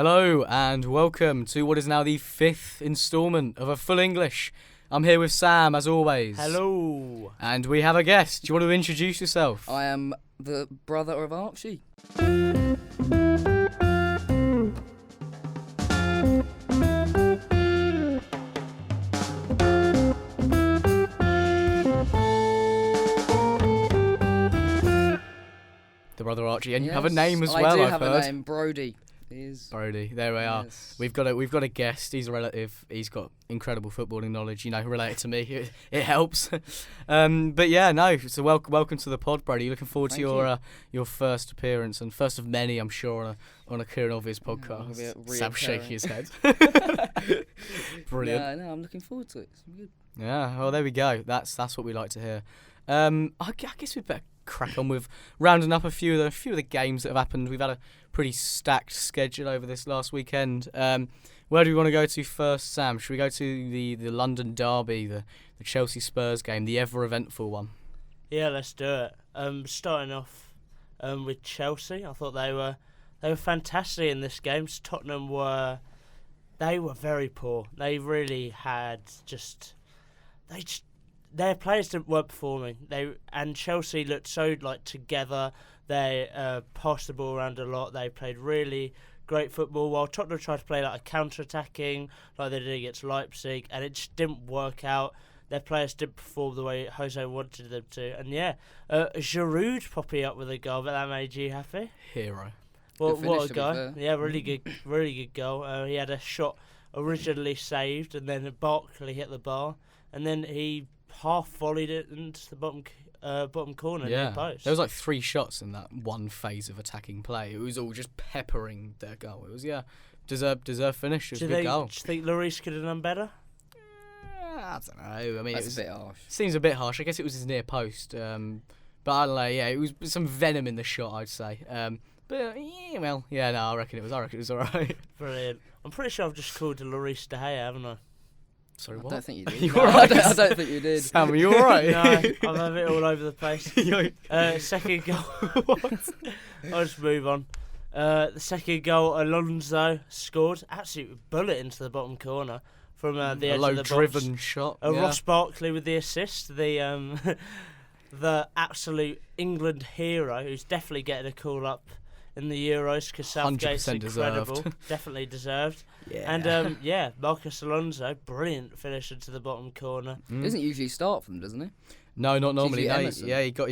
Hello and welcome to what is now the 5th instalment of A Full English. I'm here with Sam, as always. Hello. And we have a guest. Do you want to introduce yourself? I am the brother of Archie. The brother Archie, and Yes, you have a name as well. I do I've have heard. a name, Brodie. Brodie, there we are. Yes. We've got a guest. He's a relative. He's got incredible footballing knowledge. Related to me, it helps. But yeah, no. So welcome to the pod, Brodie. Looking forward to your first appearance and first of many, I'm sure, on a Clear and Obvious podcast. Sam shaking his head. Brilliant. No, I'm looking forward to it. It's good. Yeah. Well, there we go. That's what we like to hear. I guess we'd better crack on with rounding up a few of the games that have happened. We've had a pretty stacked schedule over this last weekend. Where do we want to go to first, Sam? Should we go to the London derby, the Chelsea Spurs game, the ever eventful one? Yeah, let's do it. Starting off with Chelsea, I thought they were fantastic in this game. Tottenham were very poor. They really had their players weren't performing. And Chelsea looked so together. They passed the ball around a lot. They played really great football, while Tottenham tried to play a counter-attacking like they did against Leipzig, and it just didn't work out. Their players didn't perform the way Jose wanted them to. And Giroud popping up with a goal, but that made you happy? Hero. Well, Good what finish, a to be goal. fair. Yeah, really good goal. He had a shot originally saved, and then Barkley hit the bar, and then he half volleyed it into the bottom corner near the post. There was 3 shots in that one phase of attacking play. It was all just peppering their goal. It was deserved finish. It was a good goal. Do you think Lloris could have done better? I don't know. I mean, That's a bit harsh. Seems a bit harsh. I guess it was his near post. But I don't know. Yeah, it was some venom in the shot, I'd say. I reckon it was all right. Brilliant. I'm pretty sure I've just called Lloris De Gea, haven't I? Sorry, I what? don't think you did. You No, alright? I don't think you did. Sam, are you alright? No, I'm a bit all over the place. Second goal. What? I'll just move on. The second goal, Alonso scored. Absolute bullet into the bottom corner from the edge of the box. A low-driven shot. Ross Barkley with the assist. The absolute England hero, who's definitely getting a call up in the Euros because Southgate's 100% incredible. deserved. Definitely deserved. Yeah. And Marcus Alonso, brilliant finish into the bottom corner. He doesn't usually start for them, doesn't he? No, not normally. usually No, Emerson. yeah, he got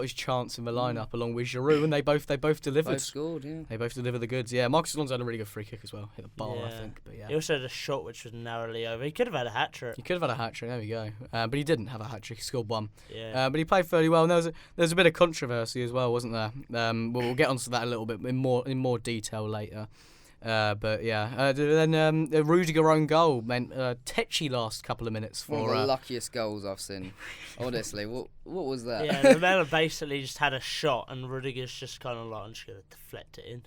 his chance in the lineup along with Giroud, and they both delivered. Both scored, yeah. They both delivered the goods. Yeah, Marcus Alonso had a really good free kick as well. Hit the bar, I Yeah. think. But yeah, He also had a shot which was narrowly over. He could have had a hat-trick. he could have had a hat trick. There we go. But he didn't have a hat trick. He scored one. Yeah. But he played fairly well. And there was a bit of controversy as well, wasn't there? We'll get onto that a little bit in more detail later. But yeah, then Rudiger own goal meant tetchy last couple of minutes One for. of the luckiest goals I've seen. Honestly, what was that? Yeah, Lamella basically just had a shot, and Rudiger's just kind of I'm just going to deflect it in.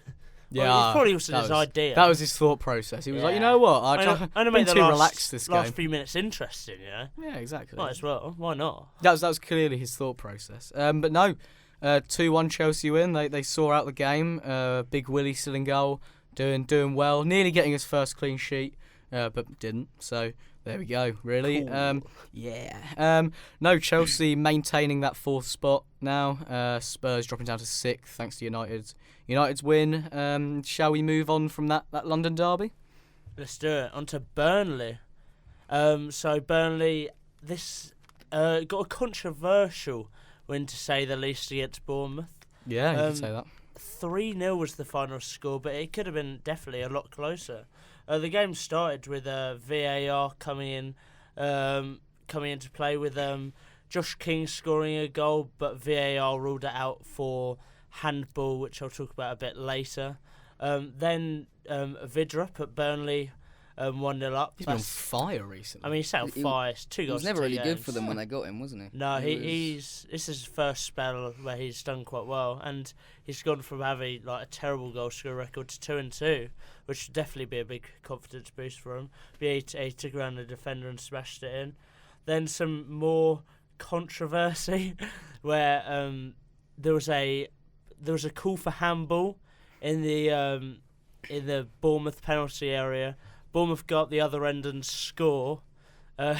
Yeah, Well, it probably wasn't his was, idea. That was his thought process. He was like, Yeah. you know what, I'm I've make been the too relaxed this last game. few minutes interesting, you know? Yeah, exactly. Might as well. Why not? That was clearly his thought process. But no, 2-1 Chelsea win. They saw out the game. Big Willie still in goal, doing well, nearly getting his first clean sheet, but didn't. So there we go. Really, Cool. no, Chelsea maintaining that 4th spot now. Spurs dropping down to 6th thanks to United's win. Shall we move on from that London derby? Let's do it. On to Burnley. So Burnley, this got a controversial win, to say the least, against Bournemouth. Yeah, you could say that. 3-0 was the final score, but it could have been definitely a lot closer. The game started with VAR coming into play with Josh King scoring a goal, but VAR ruled it out for handball, which I'll talk about a bit later. Then Vidra put Burnley 1-0 up. He's been on fire recently. I mean, he set on fire. It's 2 He goals. was never to 2 really good games. for them when they got him, wasn't he? No, this is his first spell where he's done quite well, and he's gone from having a terrible goal scorer record to 2-2, which would definitely be a big confidence boost for him. He took around the defender and smashed it in. Then some more controversy where there was a call for handball in the in the Bournemouth penalty area. Bournemouth got the other end and score, and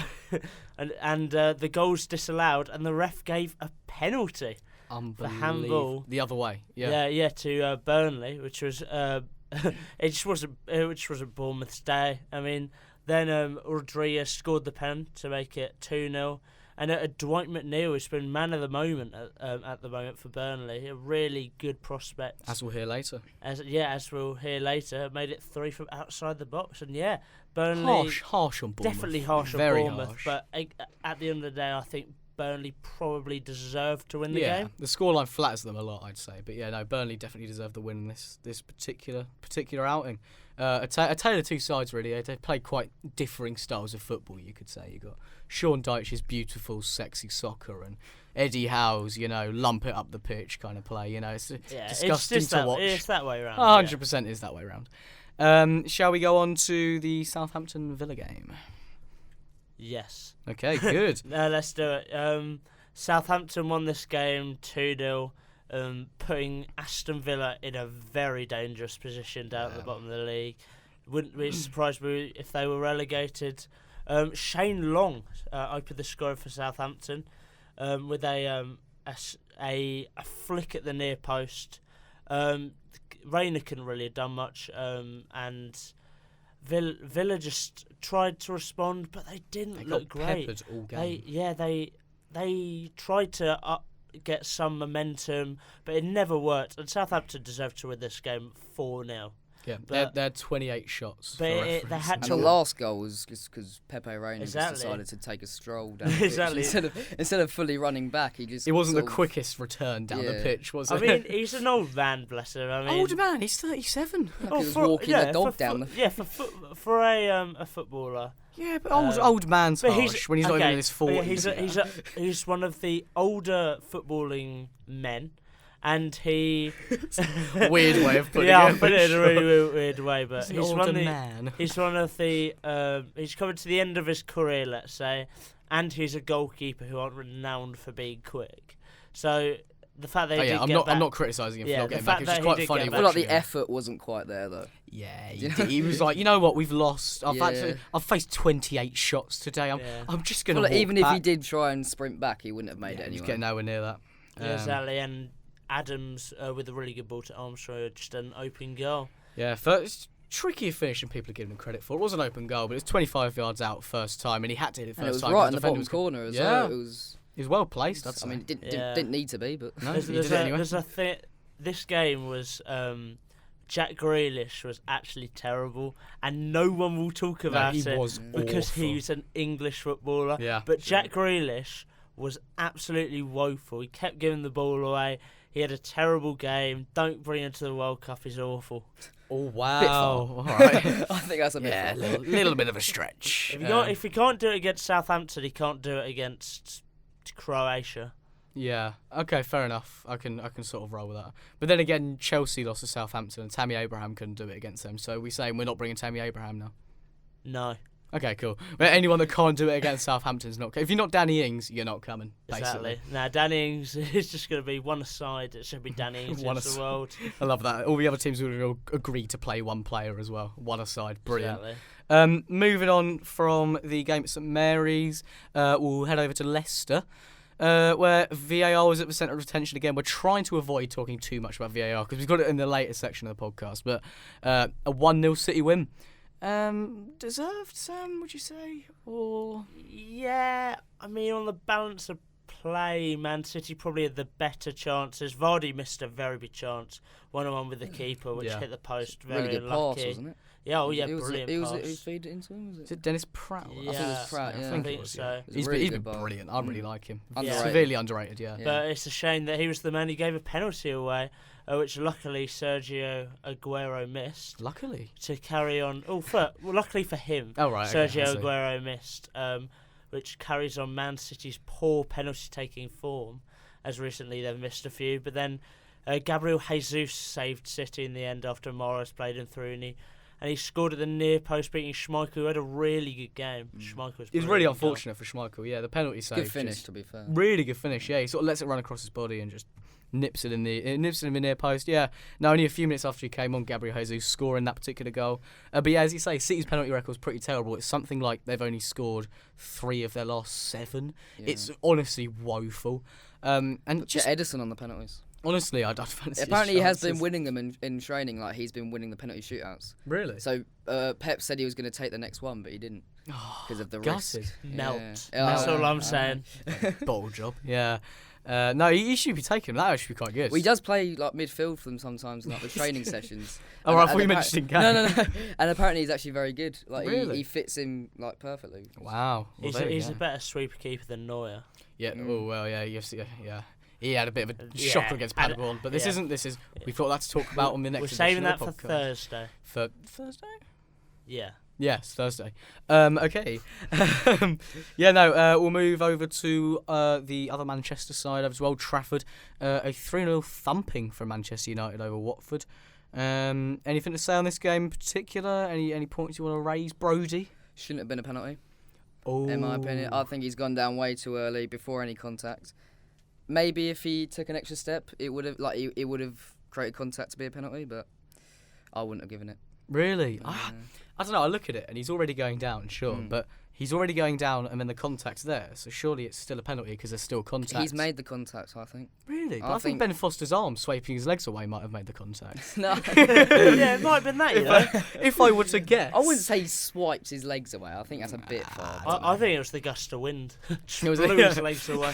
the goal's disallowed, and the ref gave a penalty for handball. The other way, yeah. Yeah, to Burnley, which was it wasn't Bournemouth's day. I mean, then Rodriguez scored the pen to make it 2-0. And Dwight McNeil has been man of the moment at the moment for Burnley. A really good prospect. As we'll hear later. As we'll hear later, made it 3 from outside the box. And Burnley... Harsh on Bournemouth. Definitely harsh Very on Bournemouth. harsh. But at the end of the day, I think Burnley probably deserved to win the yeah, game. The scoreline flatters them a lot, I'd say. But Burnley definitely deserved the win in this particular outing. A tale of two sides, really. They play quite differing styles of football, you could say. You got Sean Dyche's beautiful, sexy soccer, and Eddie Howe's, lump it up the pitch kind of play. It's disgusting to watch. It's that way around. 100% is that way around. Shall we go on to the Southampton Villa game? Yes. Okay, good. Let's do it. Southampton won this game 2-0. Putting Aston Villa in a very dangerous position down at the bottom of the league. Wouldn't be surprised if they were relegated. Shane Long opened the score for Southampton with a flick at the near post. Rayner couldn't really have done much, and Villa just tried to respond, but they didn't look great. Peppered all game. They tried to get some momentum, but it never worked. And Southampton deserved to win this game 4-0. Yeah, they had 28 shots. But and the last goal was just because Pepe Reina just decided to take a stroll down the pitch. Instead of fully running back, he just... It wasn't the quickest return down the pitch, was it? I mean, he's an old man, bless him. Old man, he's 37. Like he was walking the dog down the... Yeah, for a footballer. Yeah, but old man's harsh when he's not even in his 40s. He's one of the older footballing men. And he... Weird way of putting it. Yeah, I put it in a really weird way, but he's one of the... he's coming to the end of his career, let's say, and he's a goalkeeper who aren't renowned for being quick. So the fact that I'm not cricicising him for not getting back. It's just quite funny. I feel like the effort wasn't quite there, though. Yeah, he was like, you know what, we've lost. I've faced 28 shots today. I'm just going to walk even back. If he did try and sprint back, he wouldn't have made it anyway. He's getting nowhere near that. Exactly, and Adams with a really good ball to Armstrong, just an open goal. Yeah, first trickier finish than people are giving him credit for. It was an open goal, but it was 25 yards out first time, and he had to hit it first time. It was right in the bottom corner as well. It was well placed. I mean, it didn't need to be, but no, he did it anyway. This game was Jack Grealish was actually terrible, and no one will talk about it because he's an English footballer. Yeah, but Jack Grealish was absolutely woeful. He kept giving the ball away. He had a terrible game. Don't bring him to the World Cup. He's awful. Oh, wow. All right. I think that's a bit a little bit of a stretch. If he can't do it against Southampton, he can't do it against Croatia. Yeah. Okay, fair enough. I can sort of roll with that. But then again, Chelsea lost to Southampton, and Tammy Abraham couldn't do it against them. So we're saying we're not bringing Tammy Abraham now? No. Okay, cool. But anyone that can't do it against Southampton's not. If you're not Danny Ings, you're not coming. Basically. Exactly. Now Danny Ings is just going to be one aside. It should be Danny Ings against the world. I love that. All the other teams would all agree to play one player as well. One aside. Brilliant. Exactly. Moving on from the game at St Mary's, we'll head over to Leicester. Where VAR was at the centre of attention again. We're trying to avoid talking too much about VAR because we've got it in the later section of the podcast. But a 1-0 City win. Deserved, Sam, would you say? Or yeah, I mean, on the balance of play, Man City probably had the better chances. Vardy missed a very big chance, 1-on-1 with the keeper, which hit the post. Very really good unlucky. pass, wasn't it? Yeah, brilliant pass. Who feed it into him? Was it Dennis Pratt? Yeah, I think it was Pratt. Yeah. I think so. He's been brilliant. I really like him. Underrated. Severely underrated. Yeah. But it's a shame that he was the man who gave a penalty away, which luckily Sergio Aguero missed. Luckily to carry on. Luckily for him. Oh right. Sergio Aguero missed, which carries on Man City's poor penalty-taking form, as recently they've missed a few. But then Gabriel Jesus saved City in the end after Morris played him through, and and he scored at the near post, beating Schmeichel, who had a really good game. Schmeichel it was really unfortunate for Schmeichel. Yeah, the penalty save. Good finish, to be fair. Really good finish. Yeah, he sort of lets it run across his body and just nips it in the near post. Yeah. No, only a few minutes after he came on, Gabriel Jesus scoring that particular goal. But yeah, as you say, City's penalty record's pretty terrible. It's something like they've only scored 3 of their last 7. Yeah. It's honestly woeful. And just Edison on the penalties. Honestly, I don't fancy. Apparently, he has been winning them in training. Like he's been winning the penalty shootouts. Really? So Pep said he was going to take the next one, but he didn't because of the risk. Melt. Yeah. That's all I'm saying. Bottle job. Yeah. No, he should be taking them. That should be quite good. Well, he does play like midfield for them sometimes, like the training sessions. Oh, I thought you mentioned in game. No. And apparently he's actually very good. Like really? he fits him like perfectly. Wow. Well, he's a better sweeper keeper than Neuer. Yeah. Oh well. Yeah. Yeah. He had a bit of a shocker against Paderborn, but this isn't. This is. We've got that to talk about on the next. We're saving that for Thursday. For Thursday? Yeah. Yes, Thursday. Okay. We'll move over to the other Manchester side as well, Trafford. A 3-0 thumping for Manchester United over Watford. Anything to say on this game in particular? Any points you want to raise, Brodie? Shouldn't have been a penalty. Oh. In my opinion, I think he's gone down way too early before any contact. Maybe if he took an extra step, it would have it would have created contact to be a penalty, but I wouldn't have given it. Really? I don't know. I look at it and he's already going down, sure, but he's already going down and then the contact's there, so surely it's still a penalty because there's still contact. He's made the contact, I think. Really? But I think Ben Foster's arm swiping his legs away might have made the contact. No. Yeah, it might have been that, you know. If I were to guess. I wouldn't say he swiped his legs away. I think that's a bit far. I think it was the gust of wind. Blew his legs away.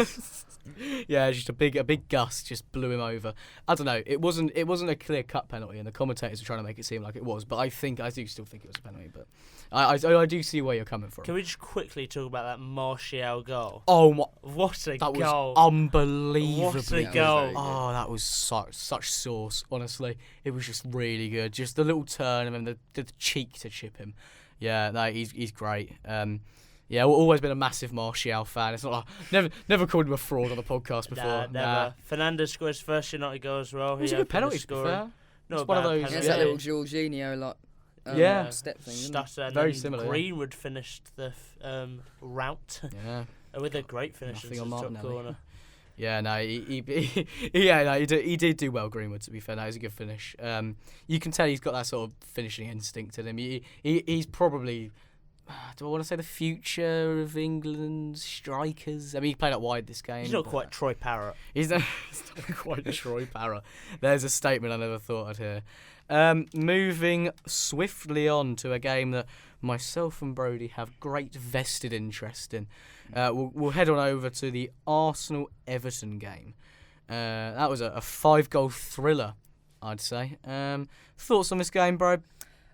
Yeah, just a big gust just blew him over. I don't know. It wasn't a clear cut penalty, and the commentators were trying to make it seem like it was. But I do still think it was a penalty. But I do see where you're coming from. Can we just quickly talk about that Martial goal? Oh my! What a goal! That was unbelievable. What a goal! Oh, that was such sauce. Honestly, it was just really good. Just the little turn and then the cheek to chip him. Yeah, no, he's great. Yeah, we've always been a massive Martial fan. It's not like, never called him a fraud on the podcast before. Never. Fernandes scored his first United goal as well. It was a good penalty, to be fair. Not one of those. It's that little Jorginho step thing. Stutter, very similar. Greenwood finished the route. Yeah. With a great finish in the top corner. Yeah, no, he did do well, Greenwood, to be fair. No, it was a good finish. You can tell he's got that sort of finishing instinct in him. He's probably, do I want to say the future of England's strikers? I mean, he played out wide this game. He's not quite Troy Parrott. He's not quite Troy Parrott. There's a statement I never thought I'd hear. Moving swiftly on to a game that myself and Brodie have great vested interest in. We'll head on over to the Arsenal-Everton game. That was a 5-goal thriller, I'd say. Thoughts on this game, bro?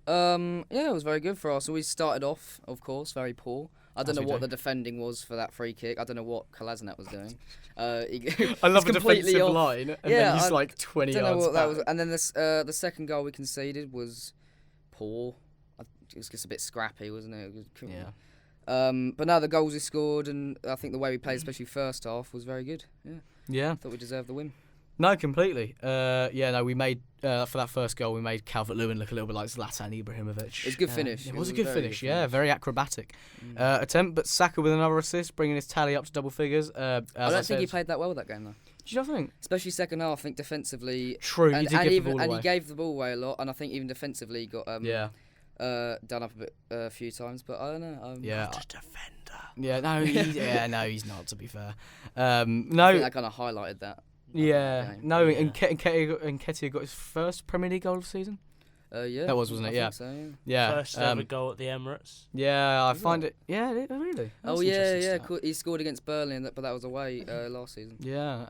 Yeah, it was very good for us. So we started off, of course, very poor. I don't know what the defending was for that free kick. I don't know what Kolasinac was doing. I love the defensive line, and then he's like 20 yards back. That was, and then the second goal we conceded was poor. It was just a bit scrappy, wasn't it? Yeah. But no, the goals he scored, and I think the way we played, especially first half, was very good. Yeah. I thought we deserved the win. No, completely. We made for that first goal, we made Calvert-Lewin look a little bit like Zlatan Ibrahimovic. It was a good finish. It was a good finish. Yeah, very acrobatic attempt. But Saka with another assist, bringing his tally up to double figures. I don't think he played that well that game though. Do you not think? Especially second half, I think defensively. True, and, he did give the ball away. And he gave the ball away a lot, and I think even defensively he got done up a few times. But I don't know. Not a defender. Yeah, no, he's not. To be fair, no. I think that kind of highlighted that. Yeah, no, and Nketiah got his first Premier League goal of the season. Yeah, that wasn't it? Yeah. So, yeah. First ever goal at the Emirates. Yeah, I find it. Yeah, really. That's yeah. He scored against Burnley, but that was away last season. Yeah.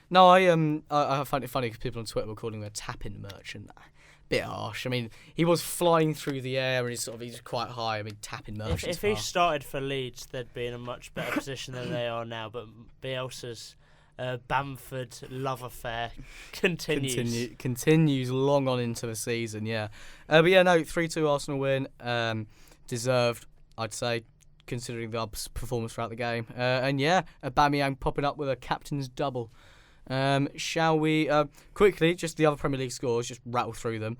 No, I find it funny because people on Twitter were calling him a tap-in merchant. Bit harsh. I mean, he was flying through the air and he's quite high. I mean, tapping merchants. If he started for Leeds, they'd be in a much better position than they are now. But Bielsa's Bamford love affair continues long on into the season. Yeah, but yeah, no, 3-2 Arsenal win, deserved, I'd say, considering the performance throughout the game. And yeah, Aubameyang popping up with a captain's double. Shall we quickly, just the other Premier League scores, just rattle through them.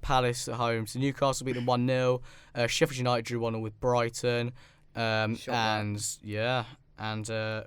Palace at home to Newcastle beat them 1-0. Sheffield United drew 1-0 with Brighton. And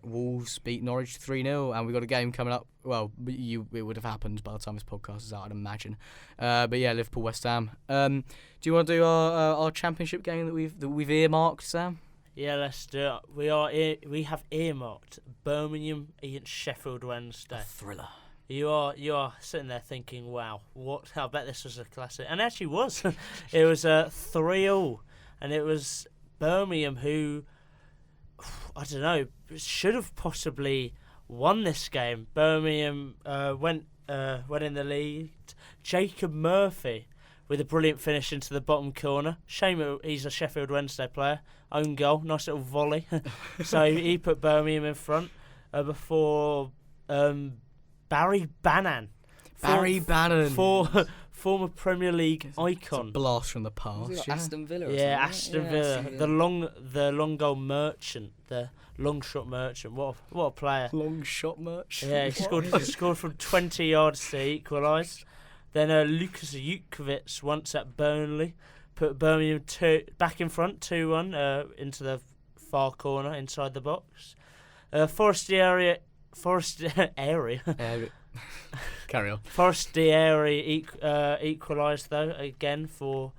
Wolves beat Norwich 3-0. And we've got a game coming up. Well, it would have happened by the time this podcast is out, I'd imagine. But yeah, Liverpool West Ham. Do you want to do our Championship game that we've earmarked, Sam? Yeah, let's do it. We have earmarked Birmingham against Sheffield Wednesday. A thriller. You are sitting there thinking, wow, what? I bet this was a classic. And it actually was. It was 3-0. And it was Birmingham who, I don't know, should have possibly won this game. Birmingham went in the lead. Jacob Murphy with a brilliant finish into the bottom corner. Shame he's a Sheffield Wednesday player. Own goal, nice little volley. So he put Birmingham in front before Barry Bannan. Former Premier League icon. It's a blast from the past. Like Aston Villa. Aston Villa. The long goal merchant. The long shot merchant. What a player. Long shot merchant. Yeah, he scored from 20 yards to equalise. Then Lukas Jukovic once at Burnley put Birmingham back in front 2-1 into the far corner inside the box. Forestieri Carry on. Forestieri equalised though again for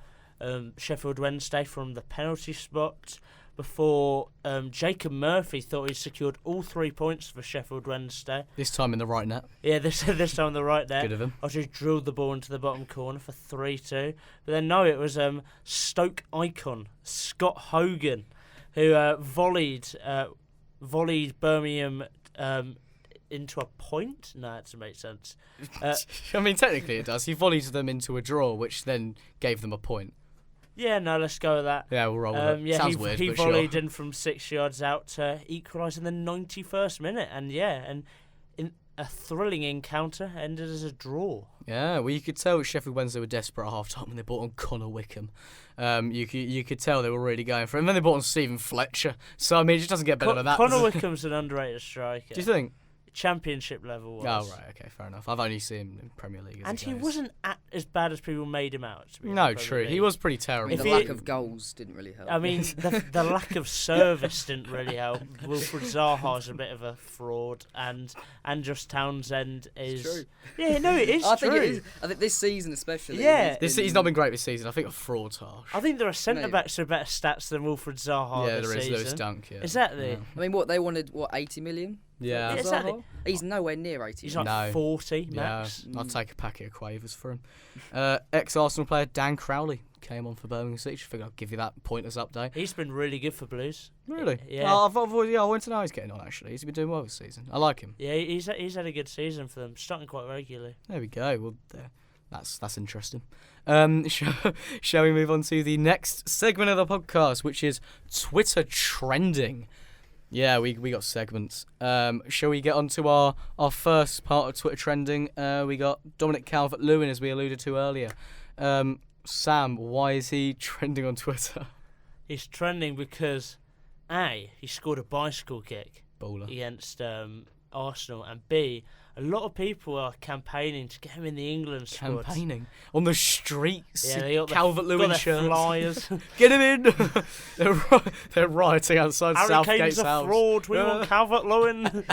Sheffield Wednesday from the penalty spot before Jacob Murphy thought he secured all 3 points for Sheffield Wednesday. This time in the right net. Yeah, this time on the right net. Good of him. I just drilled the ball into the bottom corner for 3-2. But then no, it was Stoke icon Scott Hogan who volleyed Birmingham into a point. No, that doesn't make sense. I mean, technically it does. He volleyed them into a draw, which then gave them a point. Yeah, no, let's go with that. Yeah, we'll roll with it. Sounds weird, he but volleyed sure. in from 6 yards out to equalise in the 91st minute. And in a thrilling encounter, ended as a draw. Yeah, well, you could tell Sheffield Wednesday were desperate at half-time when they brought on Connor Wickham. You could tell they were really going for it. And then they brought on Stephen Fletcher. So, I mean, it just doesn't get better than that. Connor Wickham's an underrated striker. Do you think? Championship level was. Oh, right, okay, fair enough. I've only seen him in Premier League. And he wasn't as bad as people made him out. To be No, true. He was pretty terrible. I mean, the lack of goals didn't really help. I mean, the lack of service didn't really help. Wilfred Zaha's a bit of a fraud, and Andros Townsend is. It's true. Yeah, no, it is I true. think it is. I think this season especially. Yeah. He's not been great this season. I think a fraud's harsh. I think there are centre backs with better stats than Wilfred Zaha Yeah, this there is season. Lewis Dunk, yeah. Exactly. Yeah. I mean, what they wanted? 80 million? Yeah. Yeah, exactly. He's nowhere near 80. He's million. like No. 40 max. Yeah, I'll take a packet of quavers for him. Ex-Arsenal player Dan Crowley came on for Birmingham City. Just figured I'd give you that pointers update. He's been really good for Blues. Really? Yeah. I want to know how he's getting on, actually. He's been doing well this season. I like him. Yeah, he's had a good season for them, starting quite regularly. There we go. Well, that's interesting. Shall we move on to the next segment of the podcast, which is Twitter trending? Yeah, we got segments. Shall we get on to our first part of Twitter trending? We got Dominic Calvert-Lewin, as we alluded to earlier. Sam, why is he trending on Twitter? He's trending because A, he scored a bicycle kick Bowler. against Arsenal, and B, a lot of people are campaigning to get him in the England squad. Campaigning on the streets. Yeah, they got Calvert-Lewin got their shirts. flyers. Get him in! They're rioting outside Harry Southgate's Kane's a house. fraud. We want Calvert-Lewin.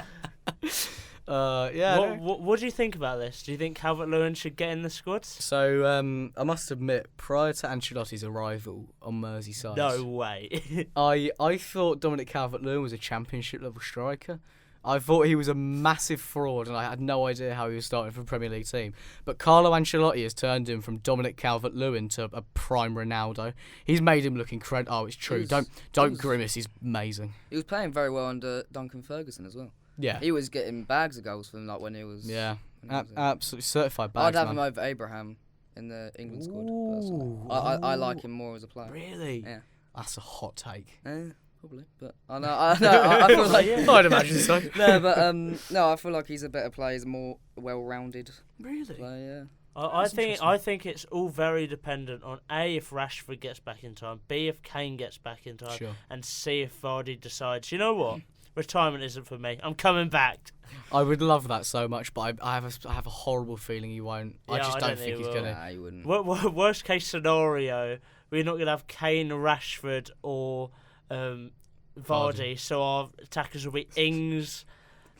Yeah. What do you think about this? Do you think Calvert-Lewin should get in the squad? So I must admit, prior to Ancelotti's arrival on Merseyside, No way. I thought Dominic Calvert-Lewin was a Championship level striker. I thought he was a massive fraud, and I had no idea how he was starting for a Premier League team. But Carlo Ancelotti has turned him from Dominic Calvert-Lewin to a prime Ronaldo. He's made him look incredible. Oh, it's true. Don't grimace. He's amazing. He was playing very well under Duncan Ferguson as well. Yeah. He was getting bags of goals for them, like when he was. Yeah. when he was Absolutely certified bags, I'd have man. him over Abraham in the England squad. Ooh. Personally. I like him more as a player. Really? Yeah. That's a hot take. Probably, but I feel like I'd imagine so. no, but I feel like he's a better player. He's a more well-rounded Really? player. Yeah. I think it's all very dependent on A, if Rashford gets back in time, B, if Kane gets back in time, Sure. and C, if Vardy decides, you know what, retirement isn't for me. I'm coming back. I would love that so much, but I have a horrible feeling he won't. I Yeah, just I don't don't think think he's he will. gonna. Nah, you wouldn't. Worst case scenario, we're not going to have Kane, Rashford, or Vardy. So our attackers will be Ings,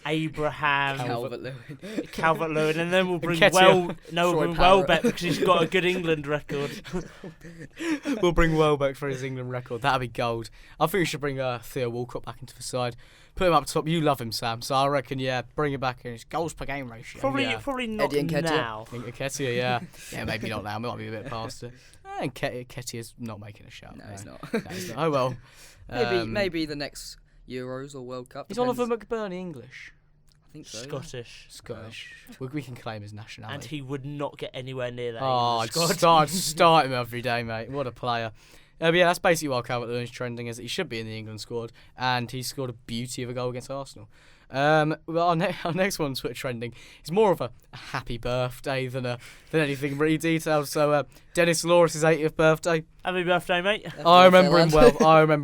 Abraham, Calvert-Lewin, and then we'll bring Welbeck because he's got a good England record. We'll bring Welbeck for his England record. That'd be gold. I think we should bring Theo Walcott back into the side. Put him up top. You love him, Sam. So I reckon, bring him back in his goals per game ratio. Probably not Eddie Nketiah. now. Nketiah, yeah. Yeah, maybe not now. Might be a bit past it. And Nketiah's not making a shout. No, he's not. No, he's not. Oh, well. Maybe the next Euros or World Cup. Is Oliver McBurnie English? I think so. Scottish. We can claim his nationality. And he would not get anywhere near that. Oh, I'd start him every day, mate. What a player. But yeah, that's basically why Calvert-Lewin's trending, is that he should be in the England squad, and he scored a beauty of a goal against Arsenal. Well, our next one on Twitter trending is more of a happy birthday than anything really detailed. So Dennis Law,'s 80th birthday. Happy birthday, mate. I remember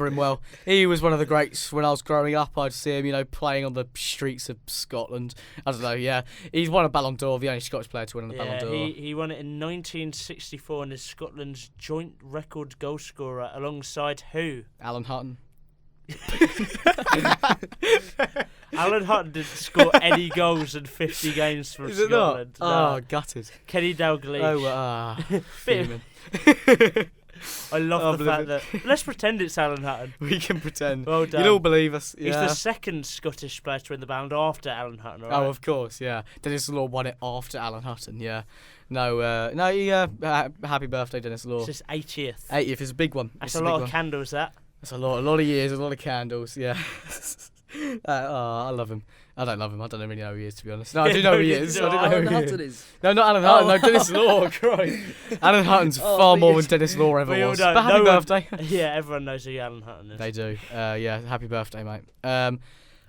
him well. He was one of the greats when I was growing up. I'd see him, playing on the streets of Scotland. I don't know, yeah. He's won a Ballon d'Or, the only Scottish player to win a Ballon d'Or. He won it in 1964 and is Scotland's joint record goal scorer alongside who? Alan Hutton. Alan Hutton didn't score any goals in 50 games for Is it Scotland. Not? No. Oh, gutted. Kenny Dalglish. Fuming. I love the fact that... Let's pretend it's Alan Hutton. We can pretend. Well done. You'll all believe us. Yeah. He's the second Scottish player to win the Ballon d'Or after Alan Hutton, right? Oh, of course, yeah. Dennis Law won it after Alan Hutton, yeah. Happy birthday, Dennis Law. It's his 80th. 80th is a big one. That's a lot of candles, that. That's a lot of years, a lot of candles, yeah. I love him. I don't love him. I don't really know who he is, to be honest. No, I do know who he is. I don't know Alan who he Hutton is. is. No, not Alan Hutton. No, Dennis Law. Christ. Alan Hutton's far more than Dennis Law ever was. But happy birthday. Yeah, everyone knows who Alan Hutton is. They do. Yeah, happy birthday, mate.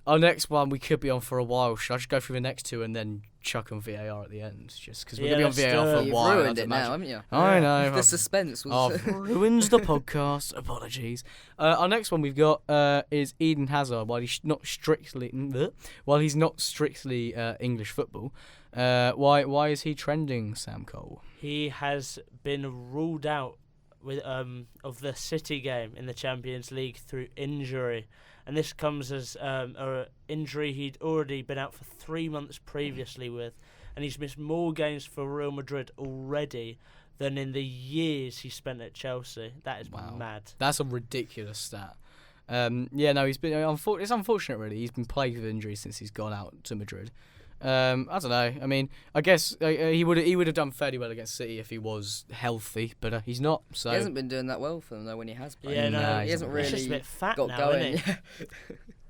Our next one we could be on for a while. Should I just go through the next two and then chuck on VAR at the end? Just because we're going to be on VAR for a while. You've ruined it now, haven't you? I know. The suspense was... I've ruined the podcast. Apologies. Our next one we've got is Eden Hazard. While he's not strictly English football, why is he trending, Sam Cole? He has been ruled out with of the City game in the Champions League through injury. And this comes as an injury he'd already been out for 3 months previously with. And he's missed more games for Real Madrid already than in the years he spent at Chelsea. That is mad. That's a ridiculous stat. He's been... It's unfortunate, really. He's been plagued with injuries since he's gone out to Madrid. I don't know. I mean, I guess he would have done fairly well against City if he was healthy, but he's not. So he hasn't been doing that well for them though when he has played. Yeah, no, he hasn't really just a bit fat got now, going. isn't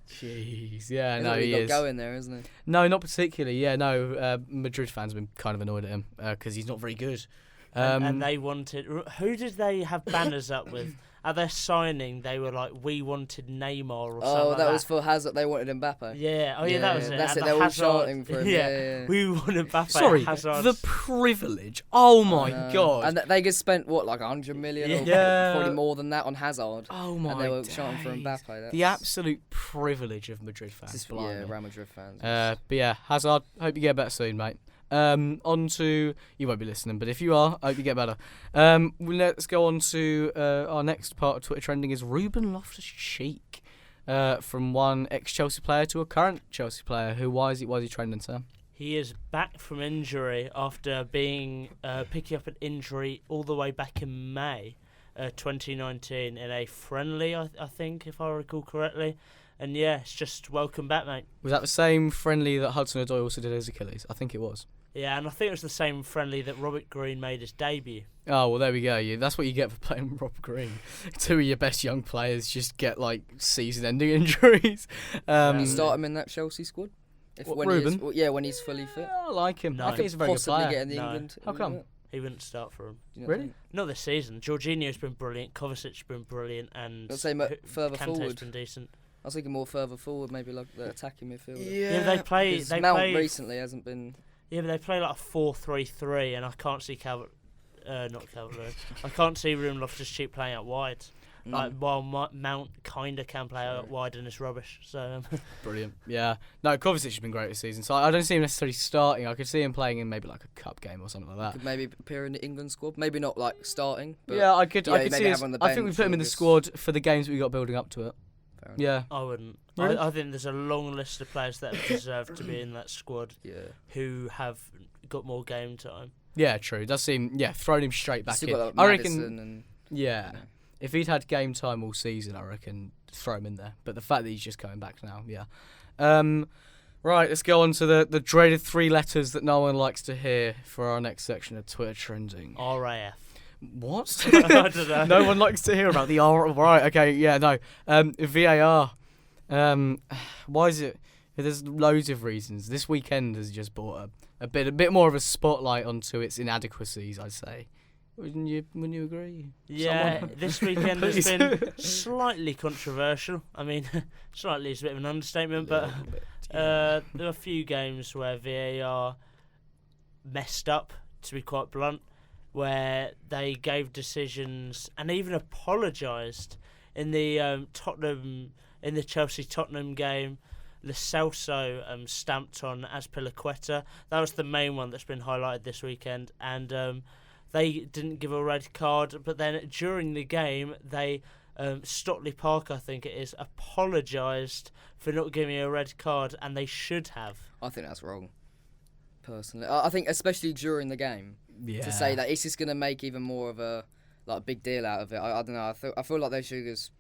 Jeez, yeah, he is. got going there, isn't he? No, not particularly. Yeah, no. Madrid fans have been kind of annoyed at him because he's not very good. And they wanted... Who did they have banners up with? At their signing, they were like, we wanted Neymar or something like that. Was for Hazard. They wanted Mbappe. Yeah, that was it. That's and it, they were all Hazard, shouting for him. Yeah. We want Mbappe. Sorry, Hazard. the privilege. Oh my God. And they just spent, like 100 million or probably more than that on Hazard. Oh my God. And they were shouting for Mbappe. The absolute privilege of Madrid fans. Real Madrid fans. But yeah, Hazard, hope you get better soon, mate. On to... You won't be listening, but if you are, I hope you get better. Let's go on to our next part of Twitter trending is Ruben Loftus-Cheek. From one ex-Chelsea player to a current Chelsea player. Why is he trending, Sam? He is back from injury after being picking up an injury all the way back in May 2019 in a friendly, I think, if I recall correctly. And yeah, it's just welcome back, mate. Was that the same friendly that Hudson-Odoi also did his Achilles? I think it was. Yeah, and I think it was the same friendly that Robert Green made his debut. Oh, well, there we go. That's what you get for playing with Robert Green. Two of your best young players just get, season-ending injuries. Start him in that Chelsea squad? Ruben? When he's fully fit. I like him. No. I think he's a very good player. Get in the England. How come? He wouldn't start for him. Really? Not this season. Jorginho's been brilliant. Kovacic's been brilliant. And I'd say further Kante's forward. been decent. I was thinking more further forward, maybe like the attacking midfielder. Yeah, they play. Mount recently hasn't been. Yeah, but they play like a 4-3-3, and I can't see not Calvert-Lewin. I can't see Ruben Loftus-Cheek playing out wide. Like while Mount kind of can play out wide and it's rubbish. So Brilliant. Yeah. No, Kovacic has been great this season, so I don't see him necessarily starting. I could see him playing in maybe like a cup game or something like that. Could maybe appear in the England squad. Maybe not like starting. But Yeah, I could maybe see. have on the I think we bench put him or in the just- squad for the games we got building up to it. Fair enough. Yeah. I wouldn't. Really? I think there's a long list of players that deserve to be in that squad Yeah. who have got more game time. Yeah, true. It does seem throwing him straight back Still in. got, like, I Maddison reckon. and, Yeah. you know. If he'd had game time all season, I reckon throw him in there. But the fact that he's just coming back now, yeah. Right, let's go on to the dreaded 3 letters that no one likes to hear for our next section of Twitter trending. RAF. What? I don't know. No one likes to hear about the R. Right, okay, yeah, no. VAR. Why is it? There's loads of reasons. This weekend has just brought a bit more of a spotlight onto its inadequacies, I'd say. Wouldn't you agree? Yeah, Someone? this weekend has Please. been slightly controversial. I mean, slightly is a bit of an understatement, but there were a few games where VAR messed up, to be quite blunt, where they gave decisions and even apologised in the Chelsea-Tottenham game. Lo Celso stamped on Azpilicueta. That was the main one that's been highlighted this weekend, and they didn't give a red card, but then during the game, they Stotley Park, I think it is, apologised for not giving a red card, and they should have. I think that's wrong. Personally, I think especially during the game, to say that it's just going to make even more of a big deal out of it. I don't know. I feel like they should just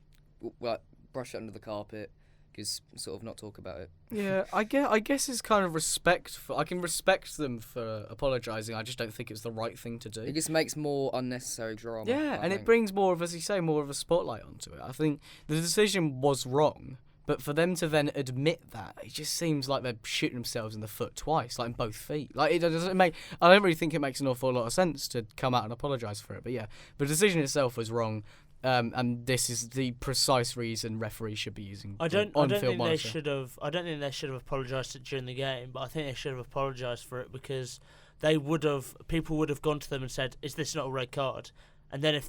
brush it under the carpet. Just sort of not talk about it. Yeah, I guess it's kind of respect. I can respect them for apologising. I just don't think it's the right thing to do. It just makes more unnecessary drama. Yeah, I and think. it brings more of, as you say, more of a spotlight onto it. I think the decision was wrong, but for them to then admit that, it just seems like they're shooting themselves in the foot twice, like in both feet. Like it doesn't make. I don't really think it makes an awful lot of sense to come out and apologise for it. But yeah, the decision itself was wrong. And this is the precise reason referees should be using I don't on-field think monitor. they should have. I don't think they should have apologised during the game, but I think they should have apologised for it because people would have gone to them and said, "Is this not a red card?" And then if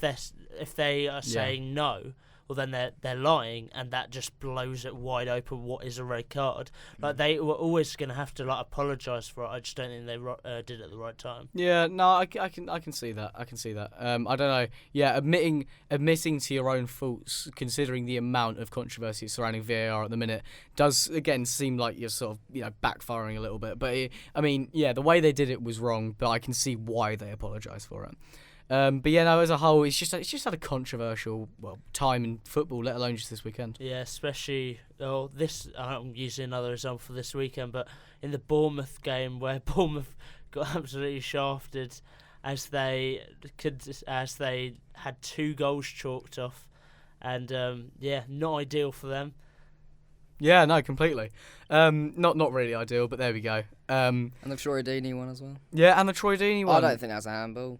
they are saying no, well then they're lying, and that just blows it wide open. What is a red card? Like they were always going to have to apologise for it. I just don't think they did it at the right time. Yeah, no, I can see that. I can see that. I don't know. Yeah, admitting to your own faults, considering the amount of controversy surrounding VAR at the minute, does again seem like you're sort of backfiring a little bit. But I mean, yeah, the way they did it was wrong, but I can see why they apologise for it. But yeah, no, as a whole, it's just had a controversial time in football, let alone just this weekend. Yeah, especially this. I'm using another example for this weekend, but in the Bournemouth game where Bournemouth got absolutely shafted as they had 2 goals chalked off, and not ideal for them. Yeah, no, completely. Not really ideal, but there we go. And the Troy Deeney one as well. Yeah, and the Troy Deeney one. I don't think that's a handball.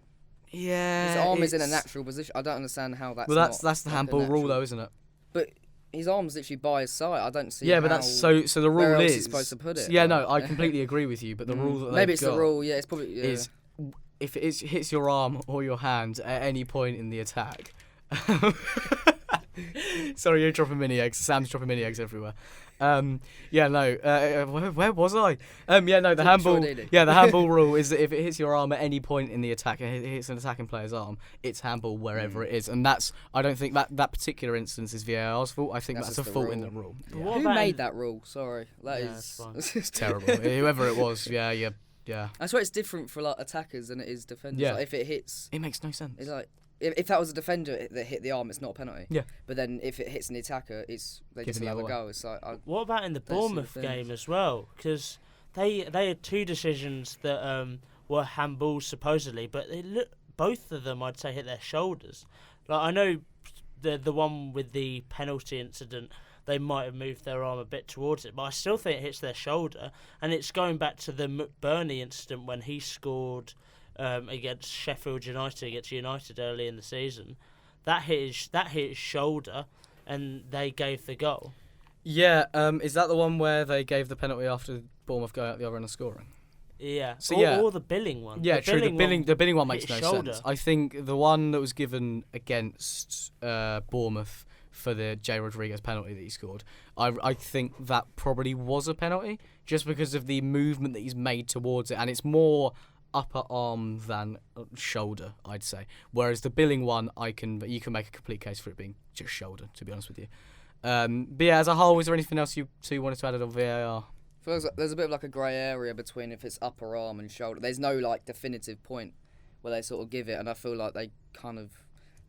Yeah, His arm is in a natural position. I don't understand how that's. Well, that's not the like a handball rule, natural- though, isn't it? But his arm's literally by his side. I don't see. Yeah, but how- that's so the rule where else is he's supposed to put it. Yeah, no, I completely agree with you. But the rule that maybe they've it's got the rule. Yeah, it's probably is if it hits your arm or your hand at any point in the attack. Sorry, you're dropping mini eggs. Sam's dropping mini eggs everywhere. Where was I? The handball. Yeah, the handball rule is that if it hits your arm at any point in the attack, and it hits an attacking player's arm, it's handball wherever it is, and that's. I don't think that particular instance is VAR's fault. I think that's a just the fault rule. in the rule. But Yeah. what Who about made that rule? Sorry, that Yeah, is it's fine. It's terrible. Whoever it was, yeah. I swear it's different for attackers than it is defenders. Yeah. Like, if it hits, It makes no sense. it's like if that was a defender that hit the arm, it's not a penalty. Yeah. But then if it hits an attacker, they Give just it the allow other a way. go. It's like What about in the Don't see the Bournemouth things. game as well? Because they had 2 decisions that were handballs supposedly, but both of them I'd say hit their shoulders. Like I know the one with the penalty incident, they might have moved their arm a bit towards it, but I still think it hits their shoulder. And it's going back to the McBurney incident when he scored against Sheffield United, against United early in the season. That hit his shoulder, and they gave the goal. Yeah, is that the one where they gave the penalty after Bournemouth going out the other end and scoring? Yeah. So, or the billing one. Yeah, true. The billing one makes no shoulder. sense. I think the one that was given against Bournemouth for the Jay Rodriguez penalty that he scored, I think that probably was a penalty, just because of the movement that he's made towards it, and it's more upper arm than shoulder, I'd say. Whereas the billing one, you can make a complete case for it being just shoulder, to be honest with you. But yeah, as a whole, is there anything else you two wanted to add on VAR? Feels like there's a bit of like a grey area between if it's upper arm and shoulder. There's no like definitive point where they sort of give it, and I feel like they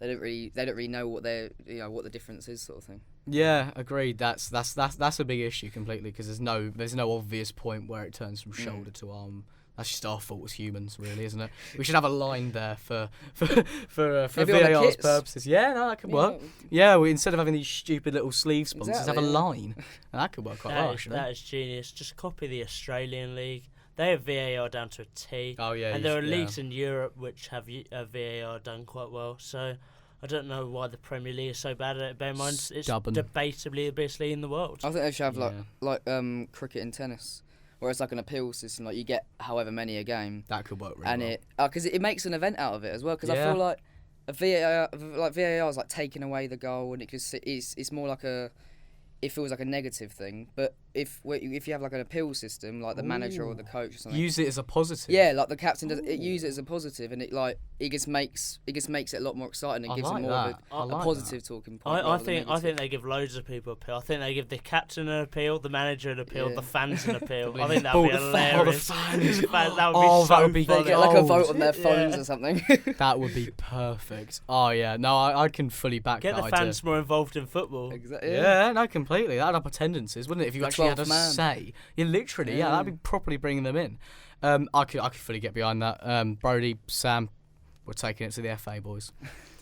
don't really know what what the difference is, sort of thing. Yeah, agreed. That's a big issue completely, because there's no obvious point where it turns from shoulder to arm. That's just our fault as humans, really, isn't it? We should have a line there for VAR's purposes. Yeah, no, that could work. Yeah, instead of having these stupid little sleeve sponsors, have a line, and that could work quite well. Actually, that is genius. Just copy the Australian league. They have VAR down to a T. Oh yeah, and there are leagues in Europe which have VAR done quite well. So I don't know why the Premier League is so bad at it. Bear in mind, it's debatably the best league in the world. I think they should have like cricket and tennis, where it's like an appeal system. Like you get however many a game. That could work really and well. Because it makes an event out of it as well. Because I feel like VAR is like taking away the goal, and it's more like it feels like a negative thing. But if you have like an appeal system, like the manager or the coach or something, use it as a positive. Yeah, like the captain does. It use it as a positive, and it just makes it a lot more exciting. It gives them more of a positive talking point. I think they give loads of people appeal. I think they give the captain an appeal, the manager an appeal, the fans an appeal. I think that'd be hilarious. That would be so they get like a vote on their phones or something. That would be perfect. Oh yeah, no, I can fully back that idea. Get the fans more involved in football. Exactly. Yeah, no, completely. That'd up attendances, wouldn't it? If you actually had a say. Yeah, literally. Yeah, that'd be properly bringing them in. I could fully get behind that. Brodie, Sam, we're taking it to the FA, boys.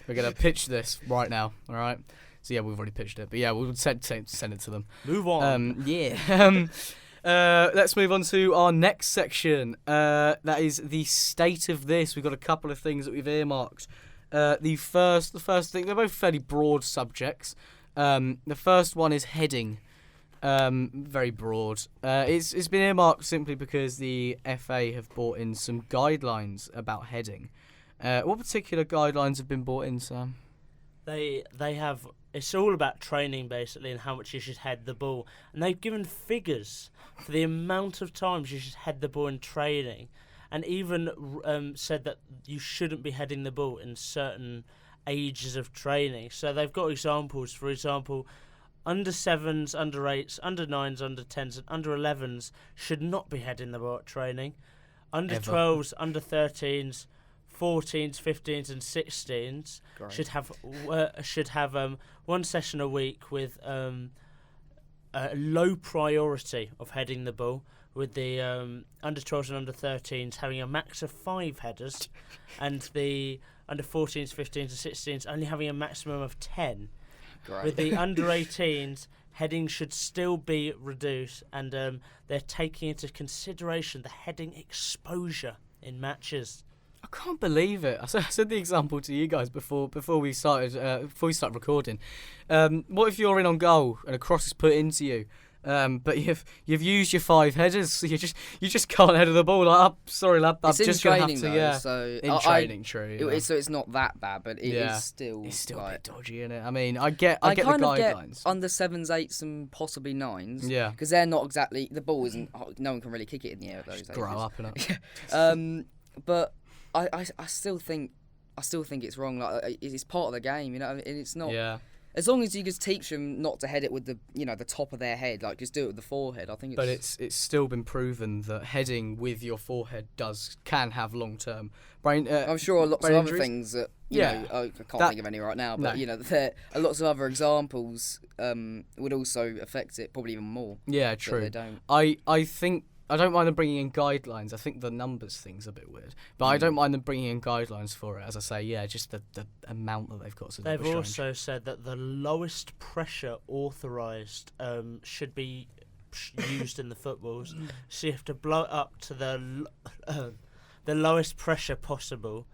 We're gonna pitch this right now. All right. So yeah, we've already pitched it, but yeah, we'll send it to them. Move on. Let's move on to our next section. That is the state of this. We've got a couple of things that we've earmarked. The first thing, they're both fairly broad subjects. The first one is heading. Very broad. It's been earmarked simply because the FA have brought in some guidelines about heading. What particular guidelines have been brought in, Sam? They have. It's all about training basically, and how much you should head the ball. And they've given figures for the amount of times you should head the ball in training, and even said that you shouldn't be heading the ball in certain ages of training. So they've got examples. For example, under 7s, under 8s, under 9s, under 10s, and under 11s should not be heading the ball at training. Under 12s, under 13s, 14s, 15s, and 16s should have one session a week with a low priority of heading the ball, with the under 12s and under 13s having a max of 5 headers, and the under 14s, 15s, and 16s only having a maximum of 10. Great. With the under 18s, heading should still be reduced, and they're taking into consideration the heading exposure in matches. I can't believe it. I said the example to you guys before we started recording. What if you're in on goal and a cross is put into you, but you've used your 5 headers, so you just can't head the ball. Like, sorry, lad, I'm just gonna have to. Though, yeah, so in training, true. So it's not that bad, but it is still. It's still like, a bit dodgy, isn't it? I mean, I get the guidelines. Get under 7s, 8s, and possibly 9s. Yeah, because they're not exactly, the ball isn't. No one can really kick it in the air. Those grow up, innit? But I still think it's wrong. Like, it's part of the game, you know. And it's not. Yeah. As long as you just teach them not to head it with the top of their head, like just do it with the forehead. I think. But it's still been proven that heading with your forehead can have long-term brain. I'm sure lots of injuries. Other things that I can't think of any right now. But there are lots of other examples would also affect it, probably even more. Yeah, true. They don't. I think. I don't mind them bringing in guidelines. I think the numbers thing's a bit weird. But I don't mind them bringing in guidelines for it. As I say, just the amount that they've got. So they've also said that the lowest pressure authorised should be used in the footballs. So you have to blow it up to the lowest pressure possible.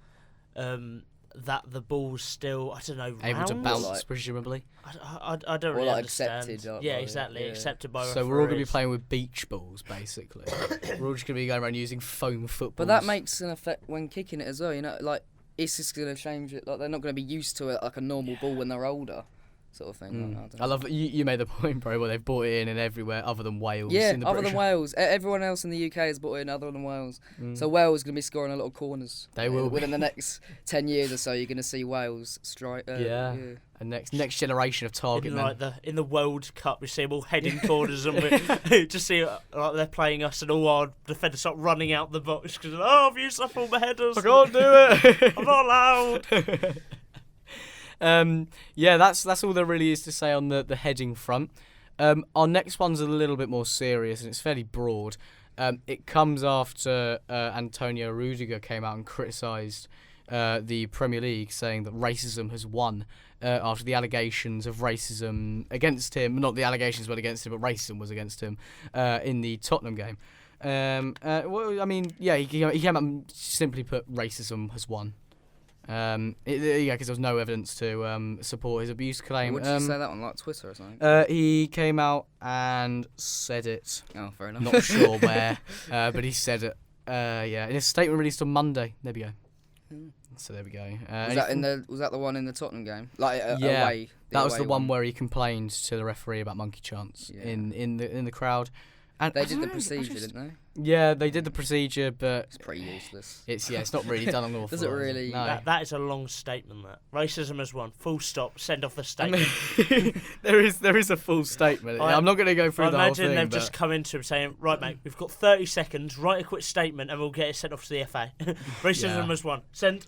that the ball's still, I don't know, able to round? bounce, Like- presumably. I don't really understand. accepted. Yeah, exactly. Accepted by So we're all going to be referees. playing with beach balls, basically. We're all just going to be going around using foam footballs. But that makes an effect when kicking it as well. Like it's just going to change it. Like they're not going to be used to it like a normal ball when they're older, sort of thing. Like, I love that you made the point, bro, where they've brought it in everywhere other than Wales. Yeah, in the other British- than Wales. Everyone else in the UK has brought in other than Wales. So Wales is going to be scoring a lot of corners. They will be. Within the next 10 years or so, you're going to see Wales strike. Yeah. And next generation of target men. In the World Cup, we see them all heading corners, and we just see like they're playing us, and all our defenders start running out the box because I've used up all my headers. I can't do it. I'm not allowed. Yeah, that's all there really is to say on the heading front. Our next one's a little bit more serious, and it's fairly broad. It comes after Antonio Rudiger came out and criticised the Premier League, saying that racism has won after the allegations of racism against him. Not the allegations were against him, but racism was against him in the Tottenham game. Well, I mean, yeah, he came out and simply put racism has won. Because there was no evidence to support his abuse claim. What did you say that on, like Twitter or something? He came out and said it. Oh, fair enough. Not sure where, but he said it. In a statement released on Monday. There we go. So there we go. Was that the one in the Tottenham game? Like yeah, away. That was the one where he complained to the referee about monkey chants in the crowd. And they did the procedure, didn't they? Yeah, they did the procedure, but it's pretty useless. It's not really done on all. Does it really? No. That is a long statement. That racism has won. Full stop. Send off the statement. there is a full statement. I'm not going to go through the whole thing. I imagine they've just come into him saying, "Right, mate, we've got 30 seconds. Write a quick statement, and we'll get it sent off to the FA. Racism has won. Send."